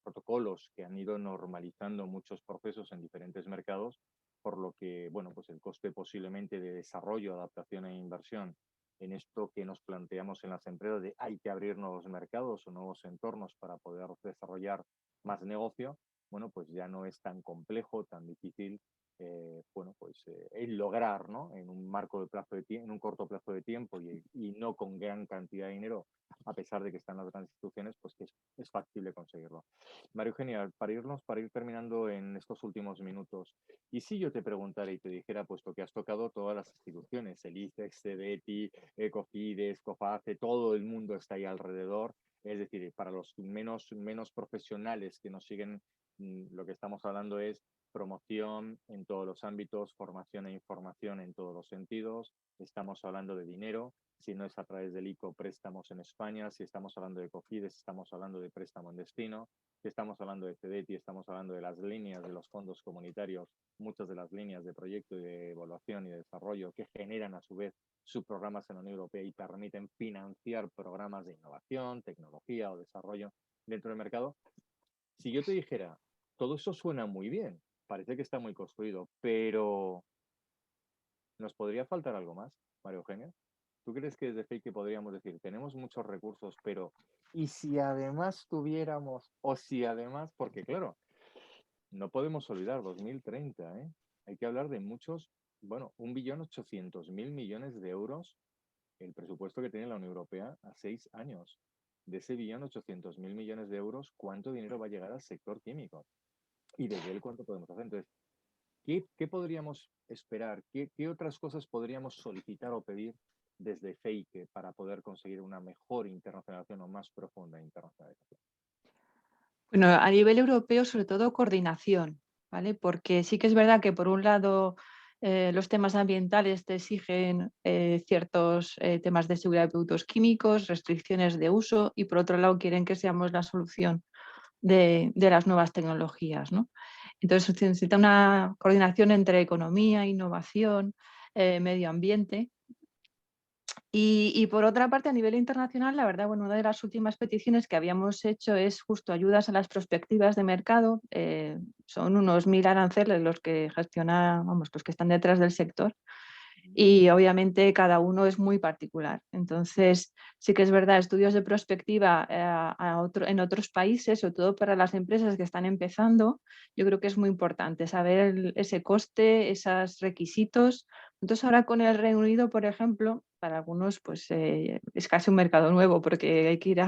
protocolos que han ido normalizando muchos procesos en diferentes mercados, por lo que, bueno, pues el coste posiblemente de desarrollo, adaptación e inversión en esto que nos planteamos en las empresas de hay que abrir nuevos mercados o nuevos entornos para poder desarrollar más negocio, bueno, pues ya no es tan complejo, tan difícil, bueno, pues el lograr, ¿no? En un marco de plazo de en un corto plazo de tiempo y no con gran cantidad de dinero, a pesar de que están las grandes instituciones, pues que es factible conseguirlo. María Eugenia, para ir terminando en estos últimos minutos, y si yo te preguntara y te dijera, puesto que has tocado todas las instituciones, el ICEX, CDTI, Cofides, COFACE, todo el mundo está ahí alrededor, es decir, para los menos profesionales que nos siguen, lo que estamos hablando es promoción en todos los ámbitos, formación e información en todos los sentidos. Estamos hablando de dinero, si no es a través del ICO, préstamos en España. Si estamos hablando de Cofides, estamos hablando de préstamo en destino. Si estamos hablando de CDTI, estamos hablando de las líneas de los fondos comunitarios, muchas de las líneas de proyecto y de evaluación y de desarrollo que generan a su vez subprogramas en la Unión Europea y permiten financiar programas de innovación, tecnología o desarrollo dentro del mercado. Si yo te dijera, todo eso suena muy bien, parece que está muy construido, pero ¿nos podría faltar algo más, María Eugenia? ¿Tú crees que desde Fake podríamos decir, tenemos muchos recursos, pero ¿y si además tuviéramos, o si además, porque claro, no podemos olvidar 2030, ¿eh? Hay que hablar de muchos, bueno, 1.800.000 millones de euros, el presupuesto que tiene la Unión Europea a 6 años. De ese 1.800.000 millones de euros, ¿cuánto dinero va a llegar al sector químico? Y desde él, ¿cuánto podemos hacer? Entonces, ¿qué podríamos esperar? ¿Qué otras cosas podríamos solicitar o pedir desde Fake para poder conseguir una mejor internacionalización o más profunda internacionalización? Bueno, a nivel europeo, sobre todo coordinación, ¿vale? Porque sí que es verdad que por un lado los temas ambientales te exigen ciertos temas de seguridad de productos químicos, restricciones de uso, y por otro lado quieren que seamos la solución de las nuevas tecnologías, ¿no? Entonces se necesita una coordinación entre economía, innovación, medio ambiente. Y por otra parte, a nivel internacional, la verdad, bueno, una de las últimas peticiones que habíamos hecho es justo ayudas a las prospectivas de mercado. Son unos 1000 aranceles los que gestionan, vamos, los que están detrás del sector. Y obviamente cada uno es muy particular. Entonces, sí que es verdad, estudios de prospectiva en otros países, sobre todo para las empresas que están empezando, yo creo que es muy importante saber ese coste, esos requisitos. Entonces, ahora con el Reino Unido, por ejemplo, para algunos pues es casi un mercado nuevo porque hay que ir,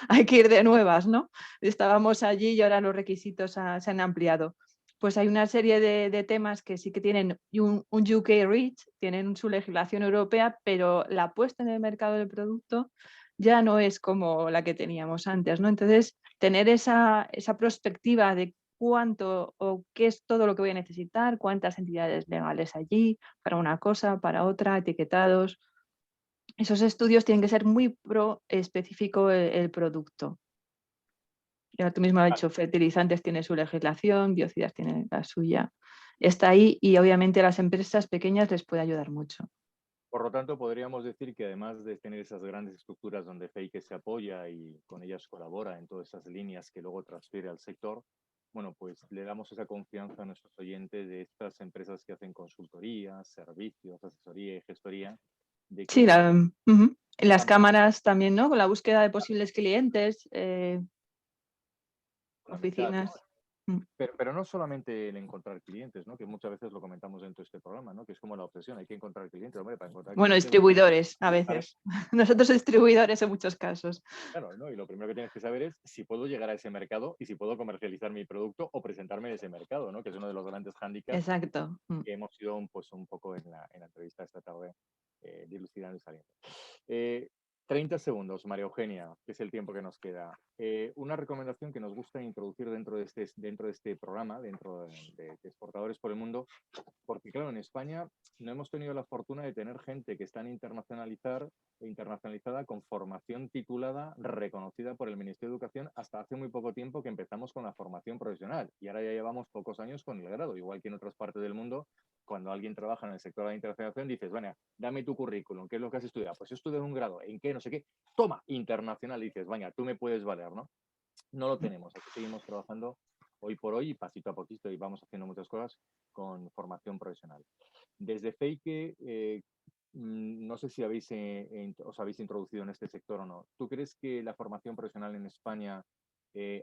hay que ir de nuevas, ¿no? Estábamos allí y ahora los requisitos se han ampliado. Pues hay una serie de temas que sí que tienen un UK REACH, tienen su legislación europea, pero la puesta en el mercado del producto ya no es como la que teníamos antes, ¿no? Entonces, tener esa perspectiva de cuánto o qué es todo lo que voy a necesitar, cuántas entidades legales allí, para una cosa, para otra, etiquetados. Esos estudios tienen que ser muy pro específico el producto. Ya tú mismo has dicho, fertilizantes tiene su legislación, biocidas tiene la suya. Está ahí y obviamente a las empresas pequeñas les puede ayudar mucho. Por lo tanto, podríamos decir que además de tener esas grandes estructuras donde Fake se apoya y con ellas colabora en todas esas líneas que luego transfiere al sector, bueno, pues le damos esa confianza a nuestros oyentes de estas empresas que hacen consultoría, servicios, asesoría y gestoría. De que, Sí, bueno, en las tanto, cámaras también, ¿no? Con la búsqueda de posibles clientes, la amistad, ¿no? oficinas. Mm. Pero no solamente el encontrar clientes, ¿no? Que muchas veces lo comentamos dentro de este programa, ¿no? Que es como la obsesión, hay que encontrar clientes, hombre, para encontrar Bueno, clientes. distribuidores a veces. Nosotros distribuidores en muchos casos. Claro, ¿no? Y lo primero que tienes que saber es si puedo llegar a ese mercado y si puedo comercializar mi producto o presentarme en ese mercado, ¿no? Que es uno de los grandes hándicaps Exacto. que hemos ido pues, un poco en la entrevista esta tarde dilucidando y saliendo. 30 segundos, María Eugenia, que es el tiempo que nos queda. Una recomendación que nos gusta introducir dentro de este programa, dentro de Exportadores por el Mundo, porque claro, en España no hemos tenido la fortuna de tener gente que está en internacionalizada con formación titulada reconocida por el Ministerio de Educación hasta hace muy poco tiempo que empezamos con la formación profesional y ahora ya llevamos pocos años con el grado, igual que en otras partes del mundo. Cuando alguien trabaja en el sector de la internacionalización, dices, bueno, dame tu currículum, ¿qué es lo que has estudiado? Pues yo estudié un grado, ¿en qué? No sé qué. Toma, internacional, y dices, vaya, tú me puedes valer, ¿no? No lo tenemos, aquí seguimos trabajando hoy por hoy, pasito a poquito, y vamos haciendo muchas cosas con formación profesional. Desde Fake, no sé si os habéis introducido en este sector o no. ¿Tú crees que la formación profesional en España,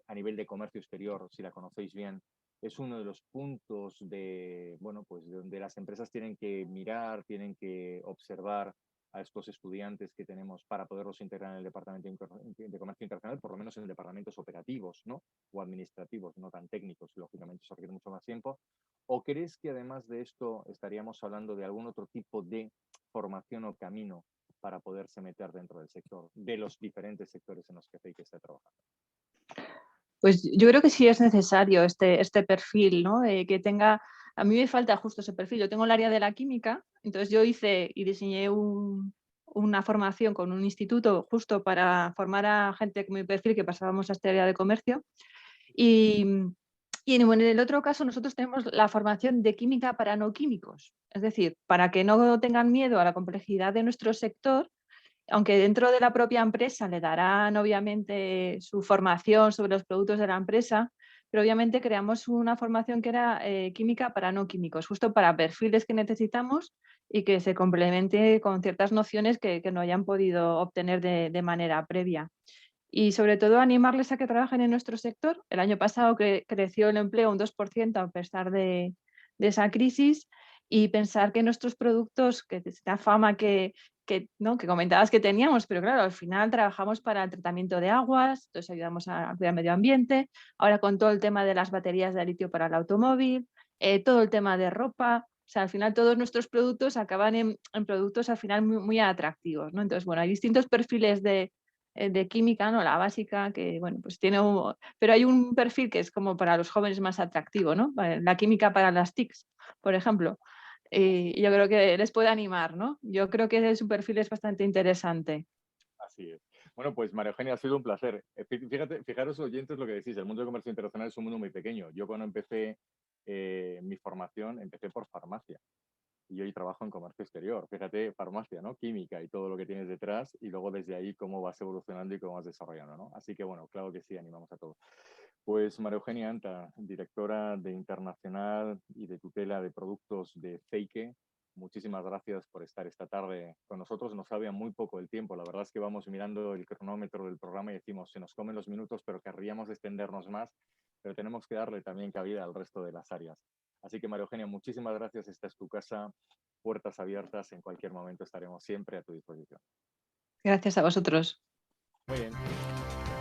a nivel de comercio exterior, si la conocéis bien, es uno de los puntos de, bueno, pues de donde las empresas tienen que mirar, tienen que observar a estos estudiantes que tenemos para poderlos integrar en el Departamento de Comercio Internacional, por lo menos en departamentos operativos, ¿no? O administrativos, no tan técnicos, lógicamente eso requiere mucho más tiempo? ¿O crees que además de esto estaríamos hablando de algún otro tipo de formación o camino para poderse meter dentro del sector, de los diferentes sectores en los que Fake está trabajando? Pues yo creo que sí es necesario este perfil, ¿no? Que tenga, a mí me falta justo ese perfil. Yo tengo el área de la química, entonces yo hice y diseñé una formación con un instituto justo para formar a gente con mi perfil que pasábamos a este área de comercio. Y en el otro caso nosotros tenemos la formación de química para no químicos, es decir, para que no tengan miedo a la complejidad de nuestro sector, aunque dentro de la propia empresa le darán obviamente su formación sobre los productos de la empresa, pero obviamente creamos una formación que era química para no químicos, justo para perfiles que necesitamos y que se complemente con ciertas nociones que no hayan podido obtener de manera previa. Y sobre todo animarles a que trabajen en nuestro sector. El año pasado creció el empleo un 2% a pesar de esa crisis, y pensar que nuestros productos, que esta fama ¿no? que comentabas que teníamos, pero claro, al final trabajamos para el tratamiento de aguas, entonces ayudamos a cuidar el medio ambiente, ahora con todo el tema de las baterías de litio para el automóvil, todo el tema de ropa. O sea, al final todos nuestros productos acaban en productos al final muy, muy atractivos, ¿no? Entonces, bueno, hay distintos perfiles de química, ¿no? La básica, que bueno, pues tiene pero hay un perfil que es como para los jóvenes más atractivo, ¿no? La química para las TICs, por ejemplo. Y yo creo que les puede animar, ¿no? Yo creo que su perfil es bastante interesante. Así es. Bueno, pues María Eugenia, ha sido un placer. Fijaros, oyentes, lo que decís, el mundo del comercio internacional es un mundo muy pequeño. Yo cuando empecé mi formación, empecé por farmacia. y hoy trabajo en comercio exterior. Fíjate, farmacia, ¿no? Química y todo lo que tienes detrás, y luego desde ahí cómo vas evolucionando y cómo vas desarrollando, ¿no? Así que bueno, claro que sí, animamos a todos. Pues María Eugenia Anta, directora de Internacional y de Tutela de Productos de Feike, muchísimas gracias por estar esta tarde con nosotros. Nos sabía muy poco el tiempo. La verdad es que vamos mirando el cronómetro del programa y decimos, se nos comen los minutos, pero querríamos extendernos más, pero tenemos que darle también cabida al resto de las áreas. Así que María Eugenia, muchísimas gracias. Esta es tu casa, puertas abiertas. En cualquier momento estaremos siempre a tu disposición. Gracias a vosotros. Muy bien.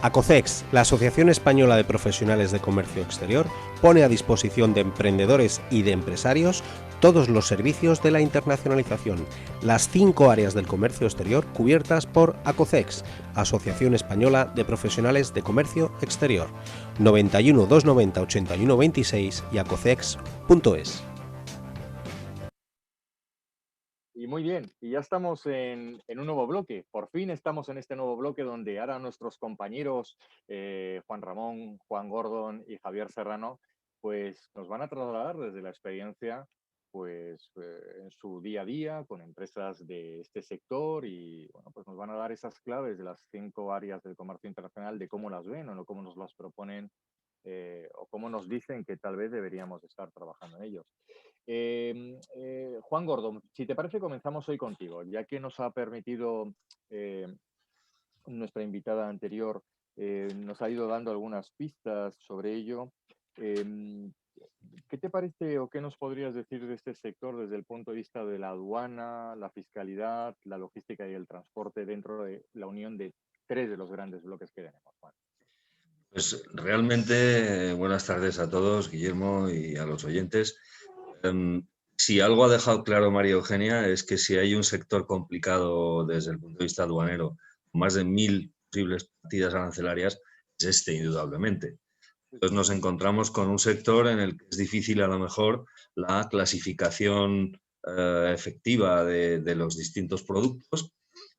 ACOCEX, la Asociación Española de Profesionales de Comercio Exterior, pone a disposición de emprendedores y de empresarios todos los servicios de la internacionalización, las 5 áreas del comercio exterior cubiertas por ACOCEX, Asociación Española de Profesionales de Comercio Exterior, 91 290 81 26 y acocex.es. Y muy bien, y ya estamos en un nuevo bloque. Por fin estamos en este nuevo bloque donde ahora nuestros compañeros Juan Ramón, Juan Gordon y Javier Serrano, pues nos van a trasladar desde la experiencia pues en su día a día con empresas de este sector, y bueno, pues nos van a dar esas claves de las 5 áreas del comercio internacional, de cómo las ven o no, cómo nos las proponen o cómo nos dicen que tal vez deberíamos estar trabajando en ellos. Juan Gordon, si te parece, comenzamos hoy contigo, ya que nos ha permitido nuestra invitada anterior, nos ha ido dando algunas pistas sobre ello. ¿Qué te parece o qué nos podrías decir de este sector desde el punto de vista de la aduana, la fiscalidad, la logística y el transporte dentro de la unión de 3 de los grandes bloques que tenemos, Juan? Pues realmente buenas tardes a todos, Guillermo, y a los oyentes. Si algo ha dejado claro María Eugenia es que si hay un sector complicado desde el punto de vista aduanero, con más de 1000 posibles partidas arancelarias, es este, indudablemente. Entonces nos encontramos con un sector en el que es difícil a lo mejor la clasificación efectiva de los distintos productos.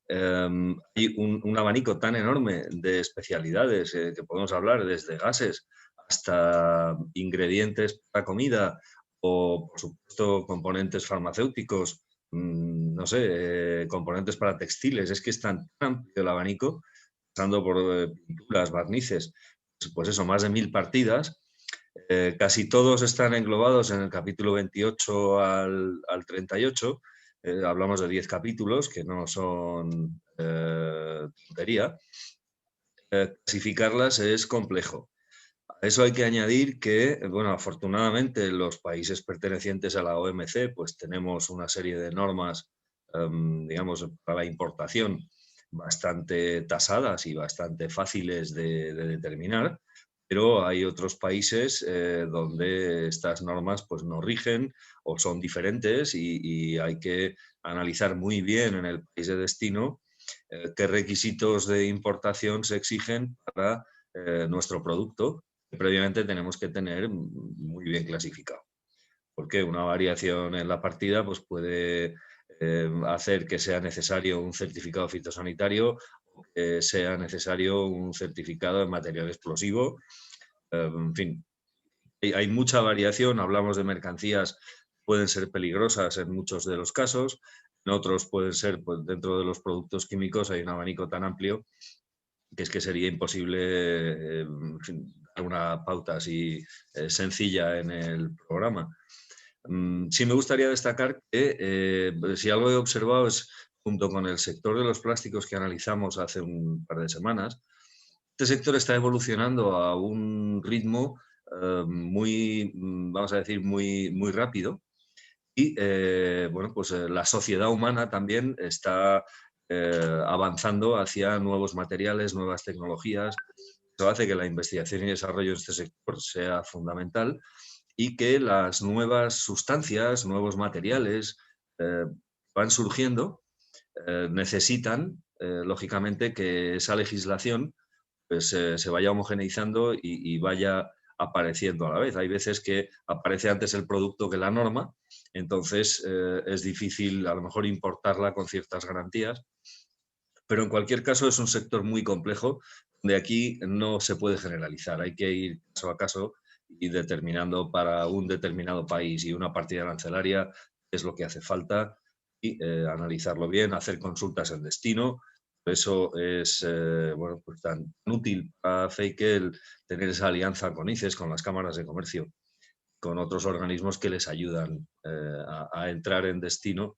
Hay un abanico tan enorme de especialidades que podemos hablar, desde gases hasta ingredientes para comida o, por supuesto, componentes farmacéuticos, no sé, componentes para textiles. Es que es tan amplio el abanico, pasando por pinturas, barnices, pues eso, más de 1000 partidas. Casi todos están englobados en el capítulo 28 al 38. Hablamos de 10 capítulos, que no son tontería. Clasificarlas es complejo. A eso hay que añadir que, bueno, afortunadamente los países pertenecientes a la OMC, pues tenemos una serie de normas, digamos, para la importación bastante tasadas y bastante fáciles de determinar, pero hay otros países donde estas normas pues no rigen o son diferentes y hay que analizar muy bien en el país de destino qué requisitos de importación se exigen para nuestro producto, que previamente tenemos que tener muy bien clasificado. Porque una variación en la partida pues puede hacer que sea necesario un certificado fitosanitario o que sea necesario un certificado de material explosivo. En fin, hay mucha variación. Hablamos de mercancías que pueden ser peligrosas en muchos de los casos, en otros pueden ser, pues dentro de los productos químicos hay un abanico tan amplio que es que sería imposible dar una pauta así sencilla en el programa. Sí me gustaría destacar que si algo he observado es, junto con el sector de los plásticos que analizamos hace un par de semanas, este sector está evolucionando a un ritmo muy, vamos a decir, muy rápido. Y bueno, pues la sociedad humana también está avanzando hacia nuevos materiales, nuevas tecnologías. Eso hace que la investigación y desarrollo en este sector sea fundamental y que las nuevas sustancias, nuevos materiales van surgiendo, necesitan, lógicamente, que esa legislación pues, se vaya homogeneizando y vaya apareciendo a la vez. Hay veces que aparece antes el producto que la norma, entonces es difícil a lo mejor importarla con ciertas garantías, pero en cualquier caso es un sector muy complejo, donde aquí no se puede generalizar, hay que ir caso a caso y determinando para un determinado país y una partida arancelaria es lo que hace falta y analizarlo bien, hacer consultas en destino. Por eso es bueno, pues tan útil para Feke el tener esa alianza con ICES, con las cámaras de comercio, con otros organismos que les ayudan a entrar en destino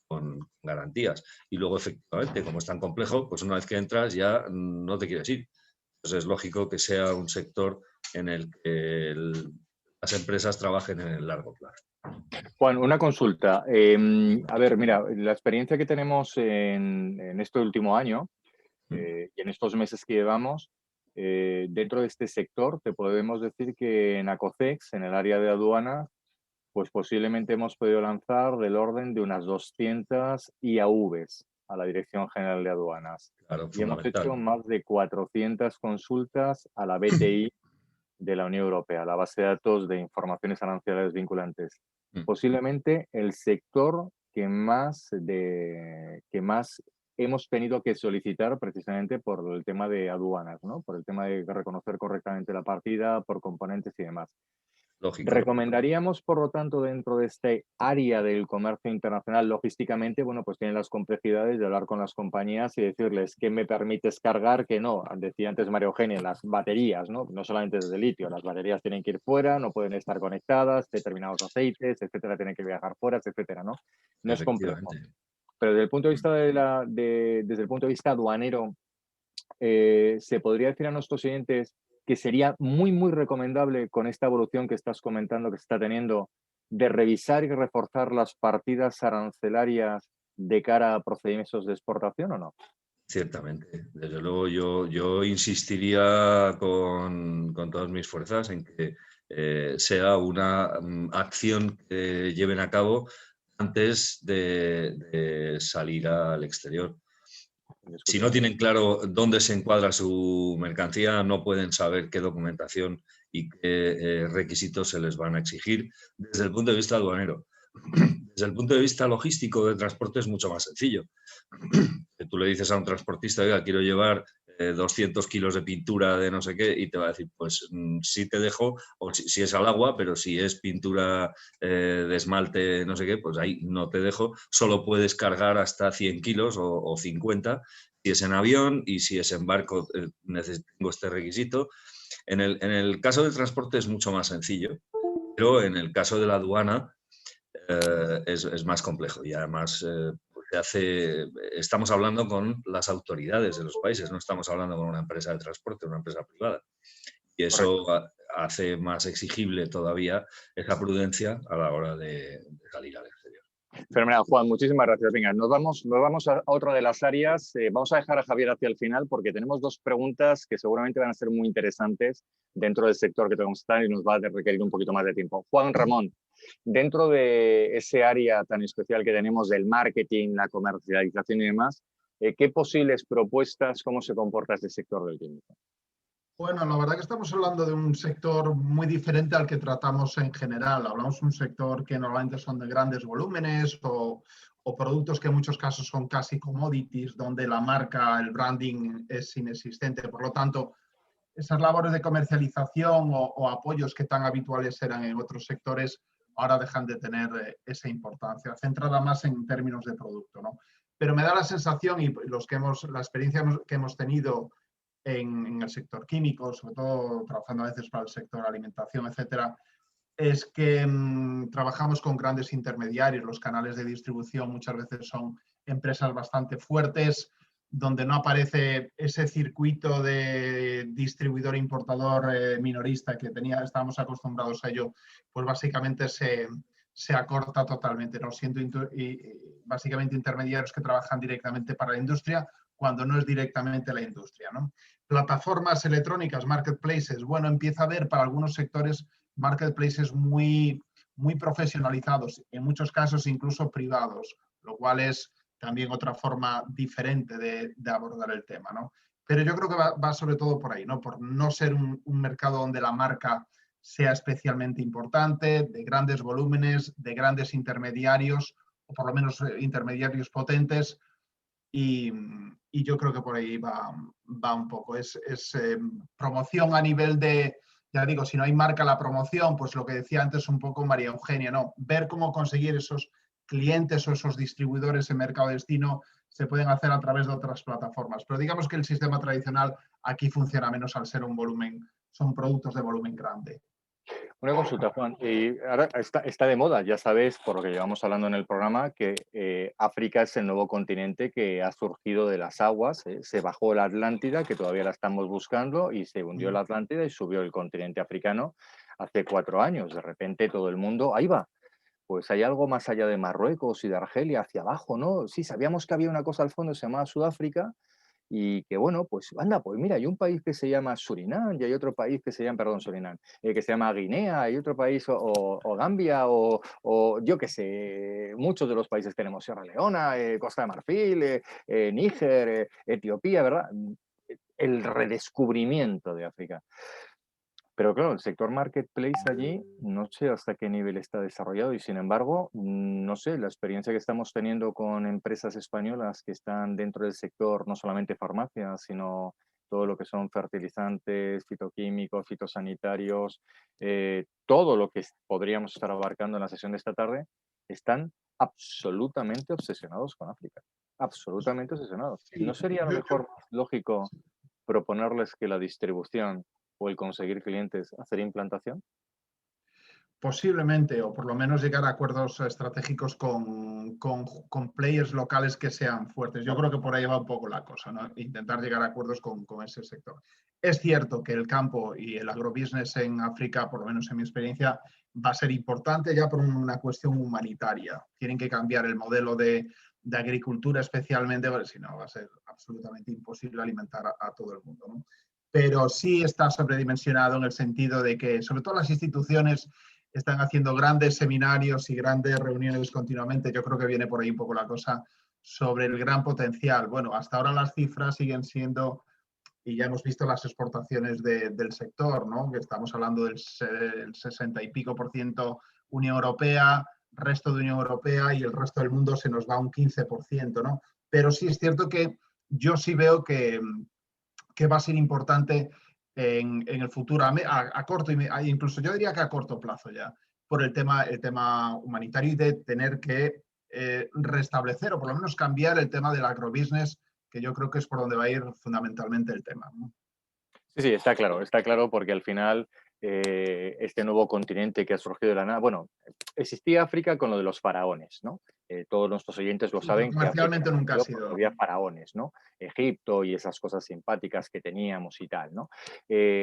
con garantías. Y luego, efectivamente, como es tan complejo, pues una vez que entras ya no te quieres ir. Pues es lógico que sea un sector en el que las empresas trabajen en el largo plazo. Juan, una consulta. A ver, mira, la experiencia que tenemos en este último año y en estos meses que llevamos, dentro de este sector, te podemos decir que en Acocex, en el área de aduanas, pues posiblemente hemos podido lanzar del orden de unas 200 IAVs a la Dirección General de Aduanas. Claro, Y hemos hecho fundamental. más de 400 consultas a la BTI de la Unión Europea, la base de datos de informaciones arancelarias vinculantes. Posiblemente el sector que más hemos tenido que solicitar precisamente por el tema de aduanas, ¿no? Por el tema de reconocer correctamente la partida, por componentes y demás. Lógico. Recomendaríamos, por lo tanto, dentro de este área del comercio internacional, logísticamente, bueno, pues tienen las complejidades de hablar con las compañías y decirles qué me permites cargar, qué no. Decía antes María Eugenia, las baterías, ¿no? No solamente desde litio, las baterías tienen que ir fuera, no pueden estar conectadas, determinados aceites, etcétera, tienen que viajar fuera, etcétera, ¿no? No es complejo. Pero desde el punto de vista desde el punto de vista aduanero, se podría decir a nuestros oyentes que sería muy, muy recomendable con esta evolución que estás comentando que se está teniendo, de revisar y reforzar las partidas arancelarias de cara a procedimientos de exportación o no? Ciertamente. Desde luego yo insistiría con todas mis fuerzas en que sea una acción que lleven a cabo antes de salir al exterior. Si no tienen claro dónde se encuadra su mercancía, no pueden saber qué documentación y qué requisitos se les van a exigir desde el punto de vista aduanero. Desde el punto de vista logístico de transporte es mucho más sencillo. Tú le dices a un transportista, oiga, quiero llevar 200 kilos de pintura de no sé qué, y te va a decir, pues sí te dejo, o si es al agua, pero si es pintura de esmalte, no sé qué, pues ahí no te dejo, solo puedes cargar hasta 100 kilos o 50, si es en avión, y si es en barco tengo este requisito. En el caso del transporte es mucho más sencillo, pero en el caso de la aduana es más complejo y además estamos hablando con las autoridades de los países, no estamos hablando con una empresa de transporte, una empresa privada. Y eso hace más exigible todavía esa prudencia a la hora de salir al exterior. Fenomenal, Juan, muchísimas gracias. Venga, nos vamos a otra de las áreas. Vamos a dejar a Javier hacia el final porque tenemos dos preguntas que seguramente van a ser muy interesantes dentro del sector que tenemos que estar y nos va a requerir un poquito más de tiempo. Juan Ramón, dentro de ese área tan especial que tenemos del marketing, la comercialización y demás, ¿qué posibles propuestas, cómo se comporta este sector del químico? Bueno, la verdad que estamos hablando de un sector muy diferente al que tratamos en general. Hablamos de un sector que normalmente son de grandes volúmenes o productos que en muchos casos son casi commodities, donde la marca, el branding es inexistente. Por lo tanto, esas labores de comercialización o apoyos que tan habituales eran en otros sectores ahora dejan de tener esa importancia, centrada más en términos de producto, ¿no? Pero me da la sensación, y la experiencia que hemos tenido en el sector químico, sobre todo trabajando a veces para el sector alimentación, etcétera, es que trabajamos con grandes intermediarios. Los canales de distribución muchas veces son empresas bastante fuertes, donde no aparece ese circuito de distribuidor importador minorista que estábamos acostumbrados a ello, pues básicamente se acorta totalmente, ¿no? Siendo básicamente intermediarios que trabajan directamente para la industria, cuando no es directamente la industria, ¿no? Plataformas electrónicas, marketplaces, bueno, empieza a haber para algunos sectores marketplaces muy, muy profesionalizados, en muchos casos incluso privados, lo cual es también otra forma diferente de abordar el tema, ¿no? Pero yo creo que va sobre todo por ahí, ¿no? Por no ser un mercado donde la marca sea especialmente importante, de grandes volúmenes, de grandes intermediarios, o por lo menos intermediarios potentes, y yo creo que por ahí va un poco. Es promoción a nivel de, ya digo, si no hay marca la promoción, pues lo que decía antes un poco María Eugenia, ¿no? Ver cómo conseguir esos clientes o esos distribuidores en mercado destino se pueden hacer a través de otras plataformas. Pero digamos que el sistema tradicional aquí funciona menos al ser un volumen, son productos de volumen grande. Una consulta, Juan. Y ahora está de moda, ya sabes, por lo que llevamos hablando en el programa, que África es el nuevo continente que ha surgido de las aguas. Se bajó la Atlántida, que todavía la estamos buscando, y se hundió la Atlántida y subió el continente africano hace 4 años. De repente todo el mundo, ahí va. Pues hay algo más allá de Marruecos y de Argelia, hacia abajo, ¿no? Sí, sabíamos que había una cosa al fondo, se llamaba Sudáfrica, y que bueno, pues anda, pues mira, hay un país que se llama Surinam y hay otro país que se llama, perdón, Surinam, que se llama Guinea, hay otro país o Gambia o yo qué sé, muchos de los países tenemos Sierra Leona, Costa de Marfil, Níger, Etiopía, ¿verdad? El redescubrimiento de África. Pero claro, el sector marketplace allí no sé hasta qué nivel está desarrollado y sin embargo, no sé, la experiencia que estamos teniendo con empresas españolas que están dentro del sector, no solamente farmacia, sino todo lo que son fertilizantes, fitoquímicos, fitosanitarios, todo lo que podríamos estar abarcando en la sesión de esta tarde, están absolutamente obsesionados con África. Absolutamente obsesionados. ¿No sería a lo mejor más lógico proponerles que la distribución o el conseguir clientes, hacer implantación? Posiblemente, o por lo menos llegar a acuerdos estratégicos con players locales que sean fuertes. Yo creo que por ahí va un poco la cosa, ¿no? Intentar llegar a acuerdos con ese sector. Es cierto que el campo y el agrobusiness en África, por lo menos en mi experiencia, va a ser importante ya por una cuestión humanitaria. Tienen que cambiar el modelo de agricultura especialmente, porque si no va a ser absolutamente imposible alimentar a todo el mundo, ¿no? Pero sí está sobredimensionado en el sentido de que, sobre todo las instituciones, están haciendo grandes seminarios y grandes reuniones continuamente. Yo creo que viene por ahí un poco la cosa sobre el gran potencial. Bueno, hasta ahora las cifras siguen siendo, y ya hemos visto las exportaciones del sector, ¿no? Que estamos hablando del 60 y pico % Unión Europea, resto de Unión Europea y el resto del mundo se nos va un 15%, ¿no? Pero sí es cierto que yo sí veo que va a ser importante en el futuro, a corto, incluso yo diría que a corto plazo ya, por el tema humanitario y de tener que restablecer o por lo menos cambiar el tema del agrobusiness, que yo creo que es por donde va a ir fundamentalmente el tema, ¿no? Sí, está claro, porque al final este nuevo continente que ha surgido de la nada, bueno, existía África con lo de los faraones, ¿no? Todos nuestros oyentes lo saben. Comercialmente nunca ha sido. Había faraones, ¿no? Egipto y esas cosas simpáticas que teníamos y tal, ¿no?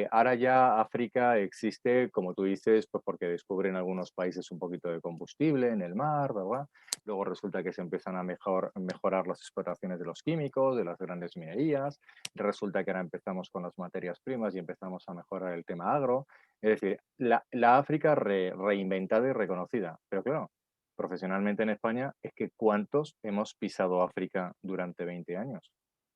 Ahora ya África existe, como tú dices, pues porque descubren algunos países un poquito de combustible en el mar, ¿verdad? Luego resulta que se empiezan a mejorar las explotaciones de los químicos, de las grandes minerías. Resulta que ahora empezamos con las materias primas y empezamos a mejorar el tema agro. Es decir, la África reinventada y reconocida. Pero claro, profesionalmente en España es que ¿cuántos hemos pisado África durante 20 años?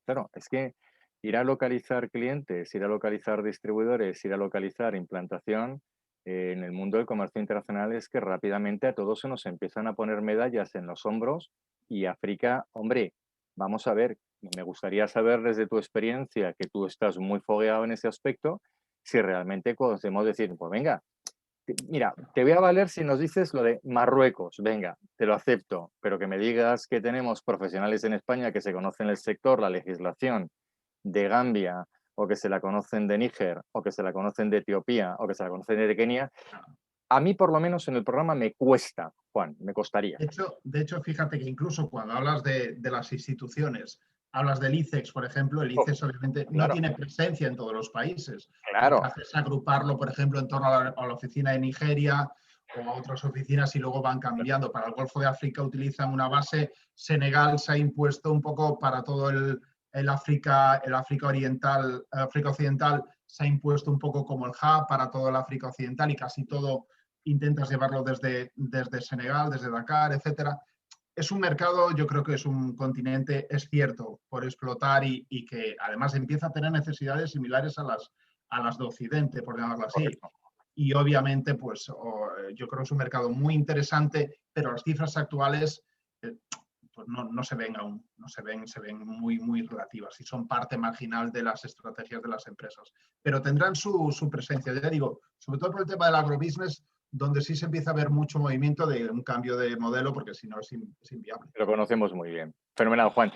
Claro, es que ir a localizar clientes, ir a localizar distribuidores, ir a localizar implantación en el mundo del comercio internacional es que rápidamente a todos se nos empiezan a poner medallas en los hombros y África, hombre, vamos a ver, me gustaría saber desde tu experiencia, que tú estás muy fogueado en ese aspecto, si realmente podemos decir, pues venga, mira, te voy a valer si nos dices lo de Marruecos, venga, te lo acepto, pero que me digas que tenemos profesionales en España que se conocen el sector, la legislación de Gambia, o que se la conocen de Níger, o que se la conocen de Etiopía, o que se la conocen de Kenia, a mí por lo menos en el programa me cuesta, Juan, me costaría. De hecho, fíjate que incluso cuando hablas de las instituciones, hablas del ICEX, por ejemplo, el ICEX obviamente no tiene presencia en todos los países. Claro. Lo que hace es agruparlo, por ejemplo, en torno a la oficina de Nigeria o a otras oficinas y luego van cambiando. Para el Golfo de África utilizan una base. Senegal se ha impuesto un poco para todo el África oriental, África occidental se ha impuesto un poco como el hub para todo el África occidental y casi todo intentas llevarlo desde Senegal, desde Dakar, etcétera. Es un mercado, yo creo que es un continente, es cierto, por explotar y que además empieza a tener necesidades similares a las de Occidente, por llamarlo así. Y obviamente, pues yo creo que es un mercado muy interesante, pero las cifras actuales pues no se ven aún, se ven muy, muy relativas y son parte marginal de las estrategias de las empresas. Pero tendrán su presencia. Ya digo, sobre todo por el tema del agrobusiness, donde sí se empieza a ver mucho movimiento de un cambio de modelo, porque si no es inviable. Lo conocemos muy bien. Fenomenal, Juan.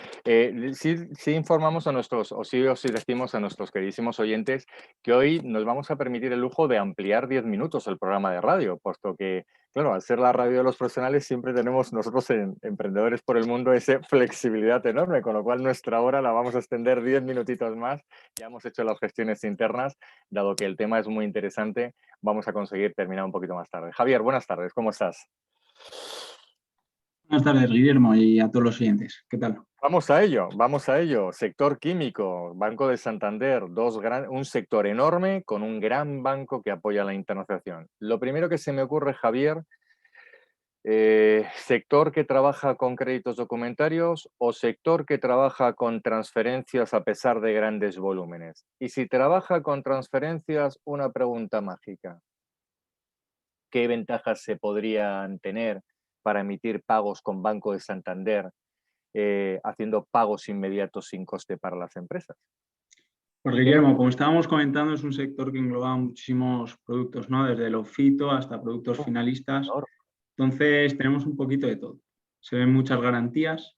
Sí informamos a nuestros, o sí os decimos a nuestros queridísimos oyentes que hoy nos vamos a permitir el lujo de ampliar 10 minutos el programa de radio, puesto que, claro, al ser la radio de los profesionales siempre tenemos nosotros en Emprendedores por el Mundo esa flexibilidad enorme, con lo cual nuestra hora la vamos a extender 10 minutitos más. Ya hemos hecho las gestiones internas, dado que el tema es muy interesante, vamos a conseguir terminar un poquito más tarde. Javier, buenas tardes, ¿cómo estás? Buenas tardes, Guillermo, y a todos los oyentes. ¿Qué tal? Vamos a ello, vamos a ello. Sector químico, Banco de Santander, un sector enorme con un gran banco que apoya la internacionalización. Lo primero que se me ocurre, Javier, sector que trabaja con créditos documentarios o sector que trabaja con transferencias a pesar de grandes volúmenes. Y si trabaja con transferencias, una pregunta mágica. ¿Qué ventajas se podrían tener para emitir pagos con Banco de Santander, haciendo pagos inmediatos sin coste para las empresas? Pues Guillermo, como estábamos comentando, es un sector que engloba muchísimos productos, ¿no? Desde lo fito hasta productos finalistas. Entonces tenemos un poquito de todo. Se ven muchas garantías,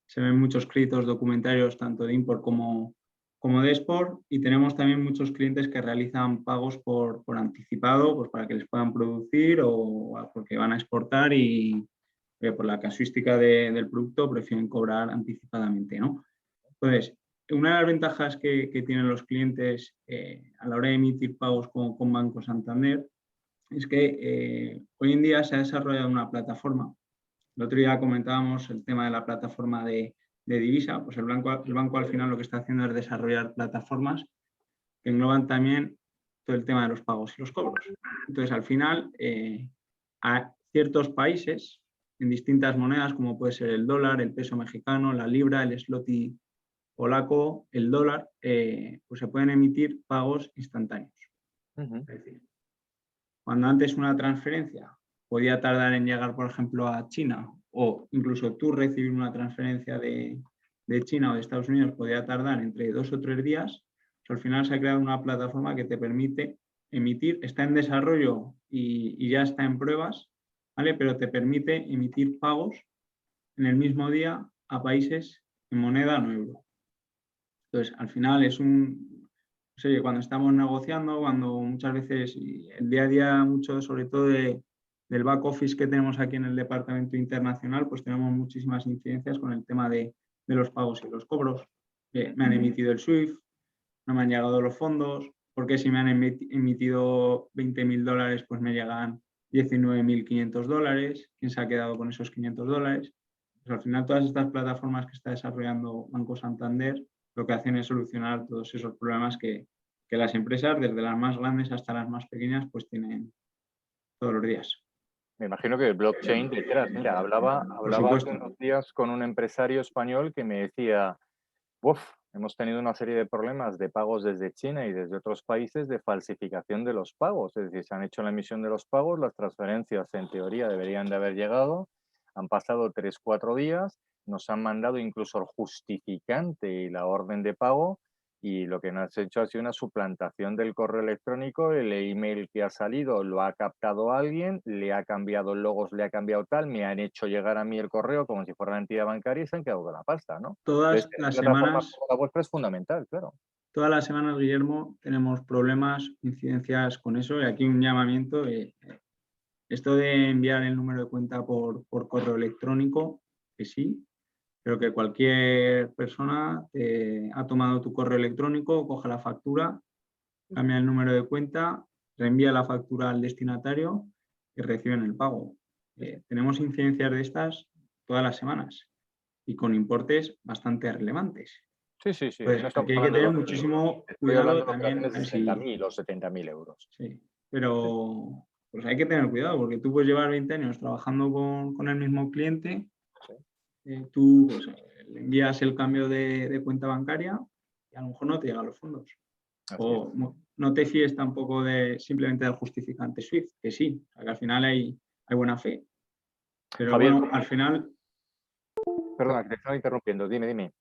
se ven muchos créditos documentarios tanto de import como de export, y tenemos también muchos clientes que realizan pagos por anticipado, pues para que les puedan producir o porque van a exportar y por la casuística del producto prefieren cobrar anticipadamente, ¿no? Entonces, una de las ventajas que tienen los clientes a la hora de emitir pagos con Banco Santander es que hoy en día se ha desarrollado una plataforma. El otro día comentábamos el tema de la plataforma de divisa. Pues el banco al final lo que está haciendo es desarrollar plataformas que engloban también todo el tema de los pagos y los cobros. Entonces, al final, a ciertos países en distintas monedas, como puede ser el dólar, el peso mexicano, la libra, el zloty polaco, el dólar, pues se pueden emitir pagos instantáneos. Es decir, cuando antes una transferencia podía tardar en llegar, por ejemplo, a China, o incluso tú recibir una transferencia de China o de Estados Unidos podía tardar entre 2 o 3 días, pues al final se ha creado una plataforma que te permite emitir, está en desarrollo y ya está en pruebas, ¿vale? Pero te permite emitir pagos en el mismo día a países en moneda no euro. Entonces, al final es cuando estamos negociando, cuando muchas veces, el día a día, mucho sobre todo del back office que tenemos aquí en el departamento internacional, pues tenemos muchísimas incidencias con el tema de los pagos y los cobros. Me han emitido el SWIFT, no me han llegado los fondos, porque si me han emitido $20.000, pues me llegan $19.500, ¿quién se ha quedado con esos $500? Pues al final todas estas plataformas que está desarrollando Banco Santander lo que hacen es solucionar todos esos problemas que las empresas, desde las más grandes hasta las más pequeñas, pues tienen todos los días. Me imagino que el blockchain detrás. Mira, hablaba hace unos días con un empresario español que me decía, hemos tenido una serie de problemas de pagos desde China y desde otros países de falsificación de los pagos. Es decir, se han hecho la emisión de los pagos, las transferencias en teoría deberían de haber llegado, han pasado 3 o 4 días, nos han mandado incluso el justificante y la orden de pago, y lo que nos ha hecho ha sido una suplantación del correo electrónico. El email que ha salido lo ha captado alguien, le ha cambiado logos, le ha cambiado tal, me han hecho llegar a mí el correo como si fuera una entidad bancaria y se han quedado con la pasta, ¿no? Todas las semanas, la vuestra es fundamental, claro. Todas las semanas, Guillermo, tenemos problemas, incidencias con eso, y aquí un llamamiento. Esto de enviar el número de cuenta por correo electrónico, que sí, pero que cualquier persona ha tomado tu correo electrónico, coge la factura, cambia el número de cuenta, reenvía la factura al destinatario y reciben el pago. Tenemos incidencias de estas todas las semanas y con importes bastante relevantes. Sí. Pues aquí hay que tener muchísimo cuidado también. De 60.000 o 70.000 euros. Sí, pero pues hay que tener cuidado porque tú puedes llevar 20 años trabajando con el mismo cliente. Tú pues, le envías el cambio de cuenta bancaria y a lo mejor no te llegan los fondos. O no te fíes tampoco simplemente del justificante SWIFT, que sí, o sea, que al final hay buena fe. Pero Javier, bueno, al final... Perdona, que te estaba interrumpiendo, dime.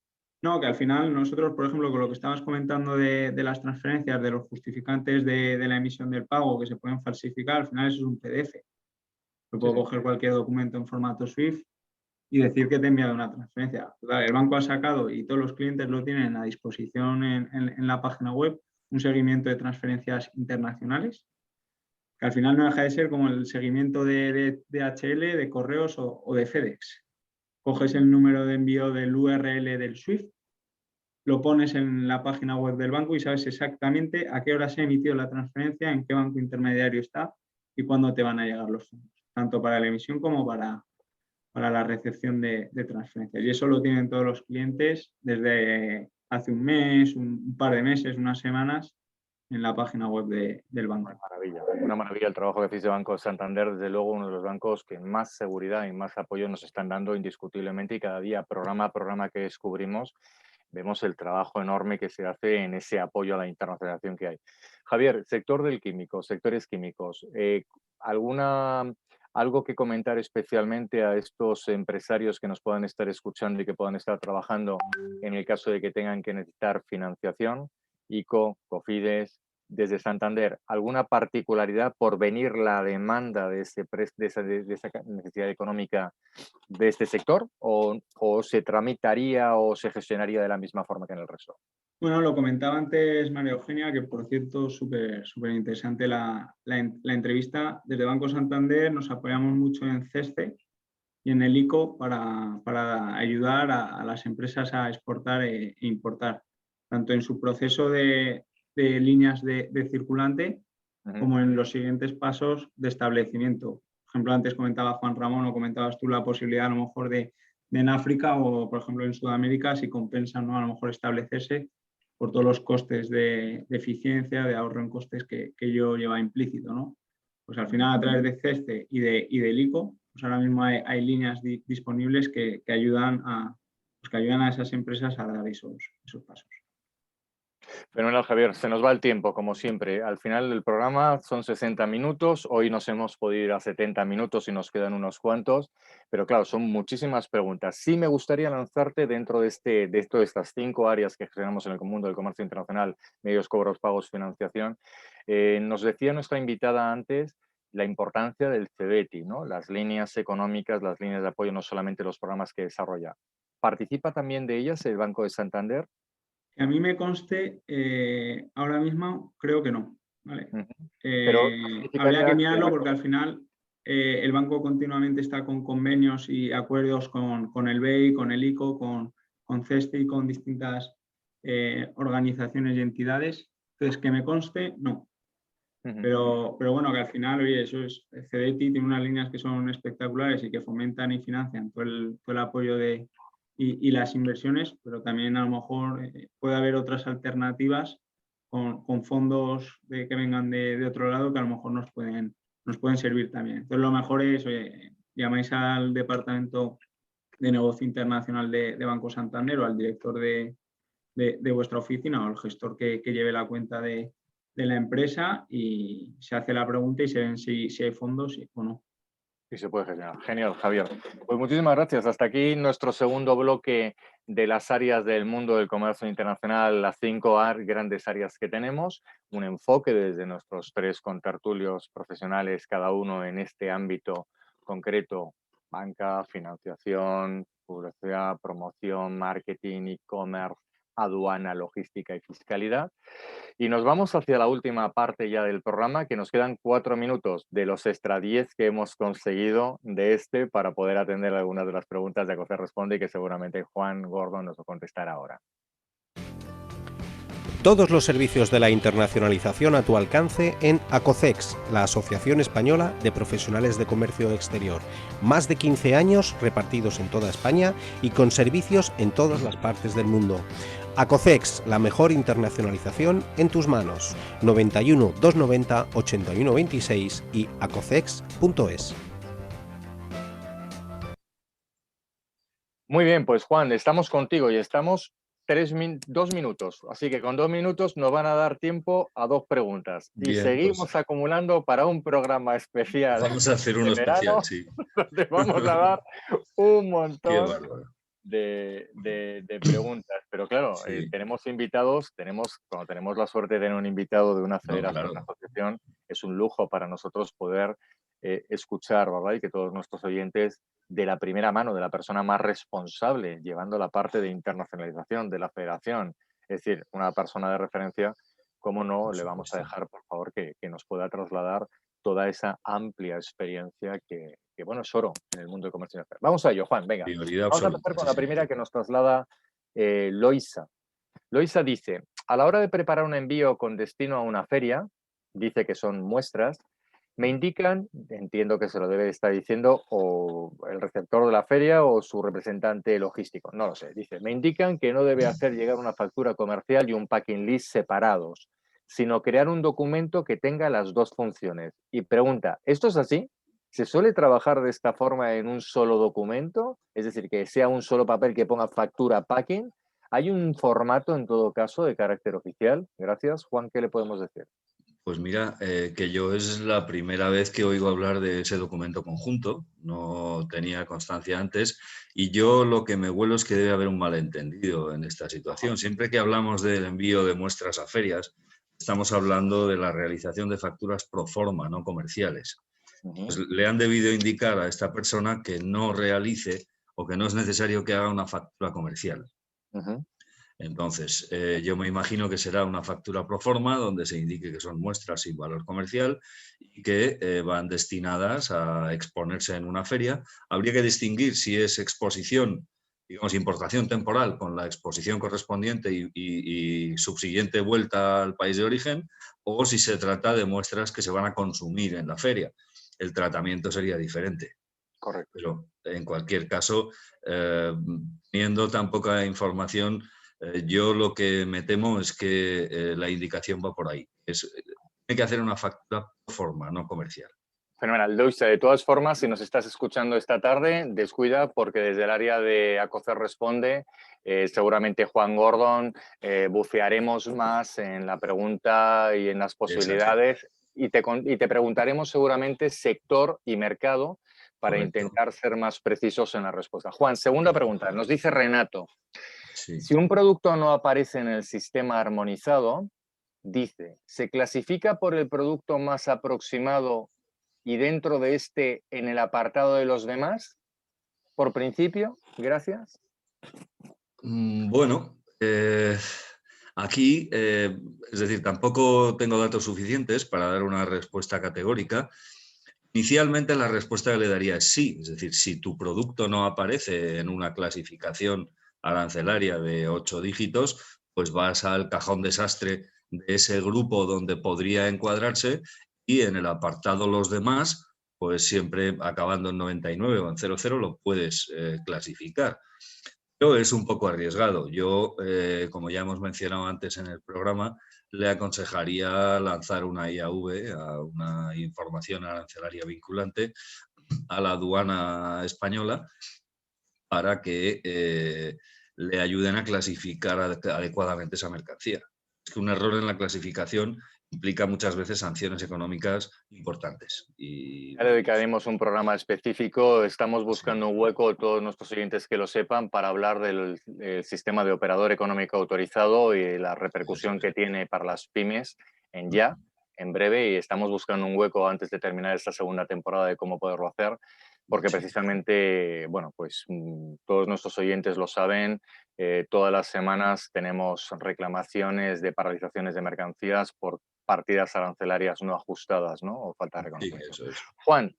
No, que al final nosotros, por ejemplo, con lo que estabas comentando de las transferencias, de los justificantes de la emisión del pago que se pueden falsificar, al final eso es un PDF. Yo puedo coger cualquier documento en formato SWIFT y decir que te he enviado una transferencia. El banco ha sacado, y todos los clientes lo tienen a disposición en la página web, un seguimiento de transferencias internacionales, que al final no deja de ser como el seguimiento de DHL, de correos o de FedEx. Coges el número de envío del URL del SWIFT, lo pones en la página web del banco y sabes exactamente a qué hora se ha emitido la transferencia, en qué banco intermediario está y cuándo te van a llegar los fondos, tanto para la emisión como para la recepción de transferencias. Y eso lo tienen todos los clientes desde hace un mes, un par de meses, unas semanas, en la página web del banco. Una maravilla el trabajo que hacéis de Banco Santander, desde luego uno de los bancos que más seguridad y más apoyo nos están dando indiscutiblemente, y cada día, programa a programa que descubrimos, vemos el trabajo enorme que se hace en ese apoyo a la internacionalización que hay. Javier, sector del químico, sectores químicos, ¿algo que comentar especialmente a estos empresarios que nos puedan estar escuchando y que puedan estar trabajando en el caso de que tengan que necesitar financiación? ICO, Cofides, desde Santander, ¿alguna particularidad por venir la demanda de esa necesidad económica de este sector, o se tramitaría o se gestionaría de la misma forma que en el resto? Bueno, lo comentaba antes María Eugenia, que por cierto súper interesante la entrevista. Desde Banco Santander nos apoyamos mucho en CESTE y en el ICO para ayudar a las empresas a exportar e importar, tanto en su proceso de líneas de circulante como en los siguientes pasos de establecimiento. Por ejemplo, antes comentaba Juan Ramón, o comentabas tú, la posibilidad a lo mejor de en África o, por ejemplo, en Sudamérica, si compensan, ¿no?, a lo mejor establecerse por todos los costes de eficiencia, de ahorro en costes que ello lleva implícito, ¿no? Pues al final, a través de CESTE y del ICO, pues ahora mismo hay líneas disponibles que ayudan a esas empresas a dar esos pasos. Fenomenal, Javier. Se nos va el tiempo, como siempre. Al final del programa son 60 minutos. Hoy nos hemos podido ir a 70 minutos y nos quedan unos cuantos. Pero claro, son muchísimas preguntas. Sí me gustaría lanzarte dentro de estas 5 áreas que gestionamos en el mundo del comercio internacional: medios, cobros, pagos, financiación. Nos decía nuestra invitada antes la importancia del CEBETI, ¿no? Las líneas económicas, las líneas de apoyo, no solamente los programas que desarrolla. ¿Participa también de ellas el Banco de Santander? Que a mí me conste, ahora mismo creo que no. ¿Vale? Habría que mirarlo porque al final el banco continuamente está con convenios y acuerdos con el BEI, con el ICO, con CESTE y con distintas organizaciones y entidades. Entonces, que me conste, no. Pero bueno, que al final, oye, eso es, CEDETI tiene unas líneas que son espectaculares y que fomentan y financian todo el apoyo y las inversiones, pero también a lo mejor puede haber otras alternativas con fondos que vengan de otro lado que a lo mejor nos pueden servir también. Entonces lo mejor es, oye, llamáis al departamento de negocio internacional de Banco Santander o al director de vuestra oficina o al gestor que lleve la cuenta de la empresa, y se hace la pregunta y se ven si hay fondos o no. Sí, se puede gestionar. Genial, Javier. Pues muchísimas gracias. Hasta aquí nuestro segundo bloque de las áreas del mundo del comercio internacional, las 5 grandes áreas que tenemos, un enfoque desde nuestros 3 contertulios profesionales, cada uno en este ámbito concreto: banca, financiación, publicidad, promoción, marketing, e-commerce, aduana, logística y fiscalidad. Y nos vamos hacia la última parte ya del programa, que nos quedan 4 minutos de los extra 10 que hemos conseguido de para poder atender algunas de las preguntas de Acocex Responde, y que seguramente Juan Gordon nos va a contestar ahora. Todos los servicios de la internacionalización a tu alcance en Acocex, la Asociación Española de Profesionales de Comercio Exterior. Más de 15 años repartidos en toda España y con servicios en todas las partes del mundo. Acocex, la mejor internacionalización en tus manos. 91 290 81 26 y acocex.es. Muy bien, pues Juan, estamos contigo y estamos 2 minutos, así que con 2 minutos nos van a dar tiempo a 2 preguntas. Y bien, seguimos pues acumulando para un programa especial. Vamos a hacer uno especial, sí. Donde vamos a dar un montón de preguntas. Pero claro, Sí. tenemos invitados, cuando tenemos la suerte de tener un invitado de una federación, claro. una asociación, es un lujo para nosotros poder escuchar, ¿verdad? Y que todos nuestros oyentes de la primera mano, de la persona más responsable, llevando la parte de internacionalización de la federación, es decir, una persona de referencia, cómo no Por le vamos a supuesto. dejar, por favor, que nos pueda trasladar toda esa amplia experiencia que, bueno, es oro en el mundo de comercio internacional. Vamos a ello, Juan, venga. Prioridad Vamos a absoluta. empezar con Sí, la sí. primera que nos traslada Loisa. Loisa dice, a la hora de preparar un envío con destino a una feria, dice que son muestras, me indican, entiendo que se lo debe estar diciendo o el receptor de la feria o su representante logístico, no lo sé. Dice, me indican que no debe hacer llegar una factura comercial y un packing list separados, sino crear un documento que tenga las dos funciones. Y pregunta, ¿esto es así? ¿Se suele trabajar de esta forma en un solo documento? Es decir, que sea un solo papel que ponga factura packing. ¿Hay un formato en todo caso de carácter oficial? Gracias. Juan, ¿qué le podemos decir? Pues mira, que yo es la primera vez que oigo hablar de ese documento conjunto, no tenía constancia antes, y yo lo que me huelo es que debe haber un malentendido en esta situación. Siempre que hablamos del envío de muestras a ferias, estamos hablando de la realización de facturas pro forma, no comerciales. Pues le han debido indicar a esta persona que no realice o que no es necesario que haga una factura comercial. Entonces, yo me imagino que será una factura pro forma donde se indique que son muestras sin valor comercial y que van destinadas a exponerse en una feria. Habría que distinguir si es exposición, digamos, importación temporal con la exposición correspondiente y subsiguiente vuelta al país de origen, o si se trata de muestras que se van a consumir en la feria. El tratamiento sería diferente. Correcto. Pero en cualquier caso, teniendo tan poca información, yo lo que me temo es que la indicación va por ahí. Tiene que hacer una factura por forma, no comercial. Fenomenal. Loisa, de todas formas, si nos estás escuchando esta tarde, descuida porque desde el área de Acocer Responde, seguramente Juan Gordon, bucearemos más en la pregunta y en las posibilidades y te preguntaremos seguramente sector y mercado para intentar ser más precisos en la respuesta. Juan, segunda pregunta. Nos dice Renato, si un producto no aparece en el sistema armonizado, dice, ¿se clasifica por el producto más aproximado y dentro de este en el apartado de los demás? Por principio, gracias. Bueno, aquí, es decir, tampoco tengo datos suficientes para dar una respuesta categórica. Inicialmente la respuesta que le daría es sí, es decir, si tu producto no aparece en una clasificación arancelaria de 8 dígitos, pues vas al cajón desastre de ese grupo donde podría encuadrarse y en el apartado los demás, pues siempre acabando en 99 o en 00 lo puedes clasificar. Pero es un poco arriesgado. Yo, como ya hemos mencionado antes en el programa, le aconsejaría lanzar una IAV, a una información arancelaria vinculante, a la aduana española para que le ayuden a clasificar adecuadamente esa mercancía. Es que un error en la clasificación implica muchas veces sanciones económicas importantes. Ya le dedicaremos un programa específico. Estamos buscando un hueco, todos nuestros oyentes que lo sepan, para hablar del sistema de operador económico autorizado y la repercusión que tiene para las pymes en breve, y estamos buscando un hueco antes de terminar esta segunda temporada de cómo poderlo hacer, porque precisamente, bueno, pues todos nuestros oyentes lo saben, todas las semanas tenemos reclamaciones de paralizaciones de mercancías por partidas arancelarias no ajustadas, ¿no? O falta de reconocimiento. Sí, eso es. Juan,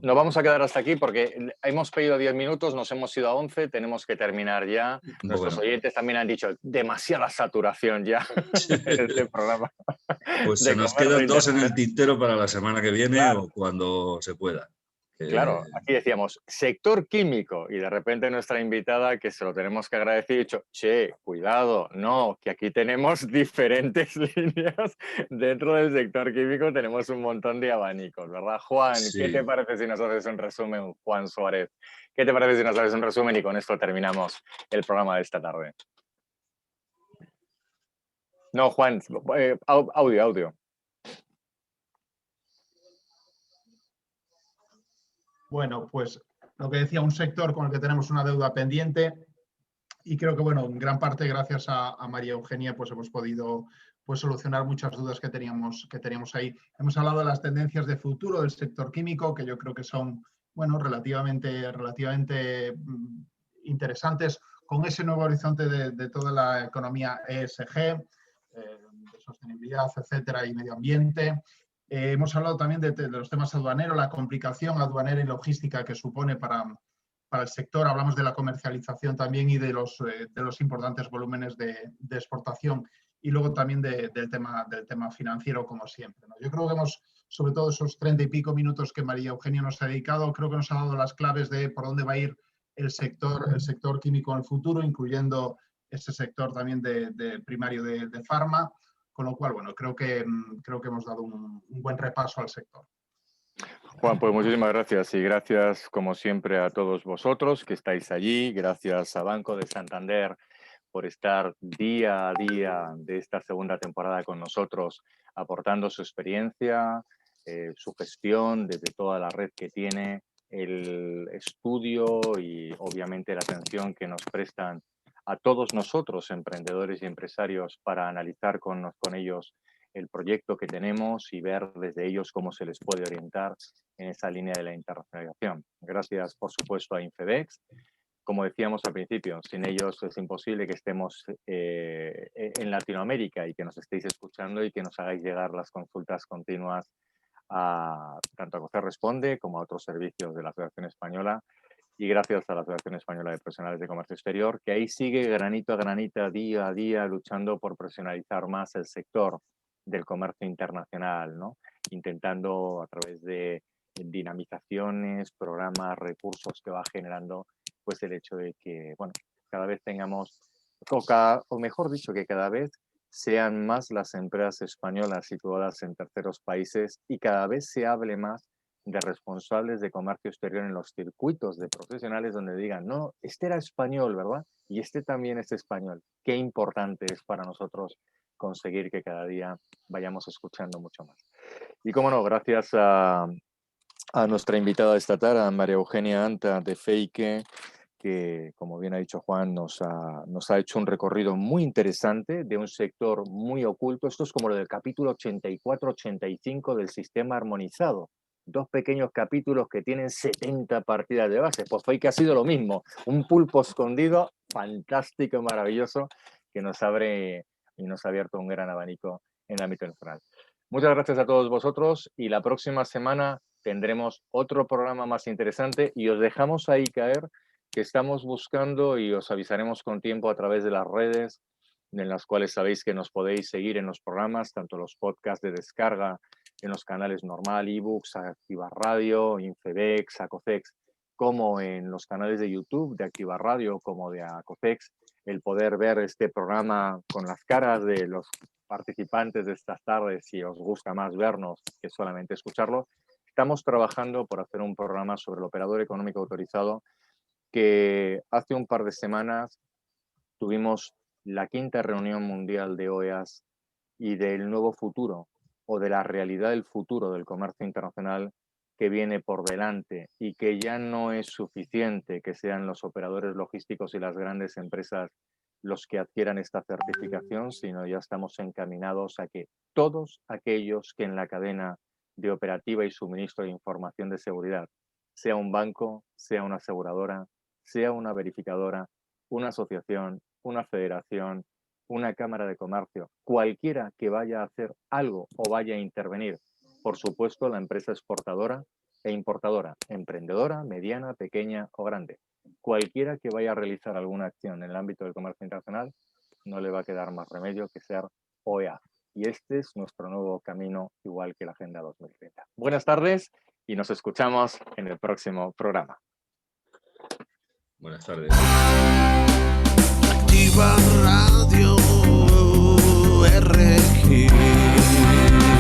nos vamos a quedar hasta aquí porque hemos pedido 10 minutos, nos hemos ido a 11, tenemos que terminar ya. Nuestros oyentes también han dicho demasiada saturación ya en este programa. Pues se nos quedan dos en el tintero para la semana que viene o cuando se pueda. Claro, aquí decíamos sector químico y de repente nuestra invitada, que se lo tenemos que agradecer, ha dicho, che, cuidado, no, que aquí tenemos diferentes líneas dentro del sector químico, tenemos un montón de abanicos, ¿verdad? Juan, ¿qué te parece si nos haces un resumen, Juan Suárez? ¿Qué te parece si nos haces un resumen y con esto terminamos el programa de esta tarde? No, Juan, audio. Bueno, pues lo que decía, un sector con el que tenemos una deuda pendiente, Y creo que, bueno, en gran parte gracias a María Eugenia pues hemos podido pues solucionar muchas dudas que teníamos ahí. Hemos hablado de las tendencias de futuro del sector químico, que yo creo que son, bueno, relativamente interesantes, con ese nuevo horizonte de toda la economía ESG, de sostenibilidad, etcétera, y medio ambiente. Hemos hablado también de los temas aduaneros, la complicación aduanera y logística que supone para el sector. Hablamos de la comercialización también y de los importantes volúmenes de exportación, y luego también del tema financiero, como siempre, ¿no? Yo creo que sobre todo esos 30 y pico minutos que María Eugenia nos ha dedicado, creo que nos ha dado las claves de por dónde va a ir el sector químico en el futuro, incluyendo ese sector también de primario de farma, con lo cual, bueno, creo que hemos dado un buen repaso al sector. Juan, pues muchísimas gracias, y gracias como siempre a todos vosotros que estáis allí. Gracias a Banco de Santander por estar día a día de esta segunda temporada con nosotros, aportando su experiencia, su gestión desde toda la red que tiene, el estudio y obviamente la atención que nos prestan a todos nosotros, emprendedores y empresarios, para analizar con ellos el proyecto que tenemos y ver desde ellos cómo se les puede orientar en esa línea de la internacionalización. Gracias, por supuesto, a Infebex. Como decíamos al principio, sin ellos es imposible que estemos en Latinoamérica y que nos estéis escuchando y que nos hagáis llegar las consultas continuas tanto a COCEX Responde como a otros servicios de la Asociación Española. Y gracias a la Asociación Española de Profesionales de Comercio Exterior, que ahí sigue granito a granito, día a día, luchando por profesionalizar más el sector del comercio internacional, ¿no? Intentando a través de dinamizaciones, programas, recursos que va generando, pues el hecho de que, bueno, cada vez tengamos, o mejor dicho, que cada vez sean más las empresas españolas situadas en terceros países y cada vez se hable más de responsables de comercio exterior en los circuitos de profesionales donde digan, no, este era español, ¿verdad? Y este también es español. Qué importante es para nosotros conseguir que cada día vayamos escuchando mucho más. Y cómo no, gracias a nuestra invitada de esta tarde, a María Eugenia Anta de Feike, que, como bien ha dicho Juan, nos ha hecho un recorrido muy interesante de un sector muy oculto. Esto es como lo del capítulo 84-85 del sistema armonizado. 2 pequeños capítulos que tienen 70 partidas de base. Pues Feike ha sido lo mismo, un pulpo escondido, fantástico, maravilloso, que nos abre y nos ha abierto un gran abanico en el ámbito nacional. Muchas gracias a todos vosotros, y la próxima semana tendremos otro programa más interesante, y os dejamos ahí caer que estamos buscando, y os avisaremos con tiempo a través de las redes, en las cuales sabéis que nos podéis seguir en los programas, tanto los podcasts de descarga en los canales normal, ebooks, Activa Radio, Infebex, Acocex, como en los canales de YouTube de Activa Radio como de Acocex, el poder ver este programa con las caras de los participantes de estas tardes, si os gusta más vernos que solamente escucharlo. Estamos trabajando por hacer un programa sobre el operador económico autorizado, que hace un par de semanas tuvimos la 5ª reunión mundial de OEAS y del nuevo futuro, o de la realidad del futuro del comercio internacional que viene por delante, y que ya no es suficiente que sean los operadores logísticos y las grandes empresas los que adquieran esta certificación, sino ya estamos encaminados a que todos aquellos que en la cadena de operativa y suministro de información de seguridad, sea un banco, sea una aseguradora, sea una verificadora, una asociación, una federación, una cámara de comercio, cualquiera que vaya a hacer algo o vaya a intervenir, por supuesto la empresa exportadora e importadora, emprendedora, mediana, pequeña o grande, cualquiera que vaya a realizar alguna acción en el ámbito del comercio internacional, no le va a quedar más remedio que ser OEA. Y este es nuestro nuevo camino, igual que la Agenda 2030. Buenas tardes y nos escuchamos en el próximo programa. Buenas tardes. Activa Radio RG.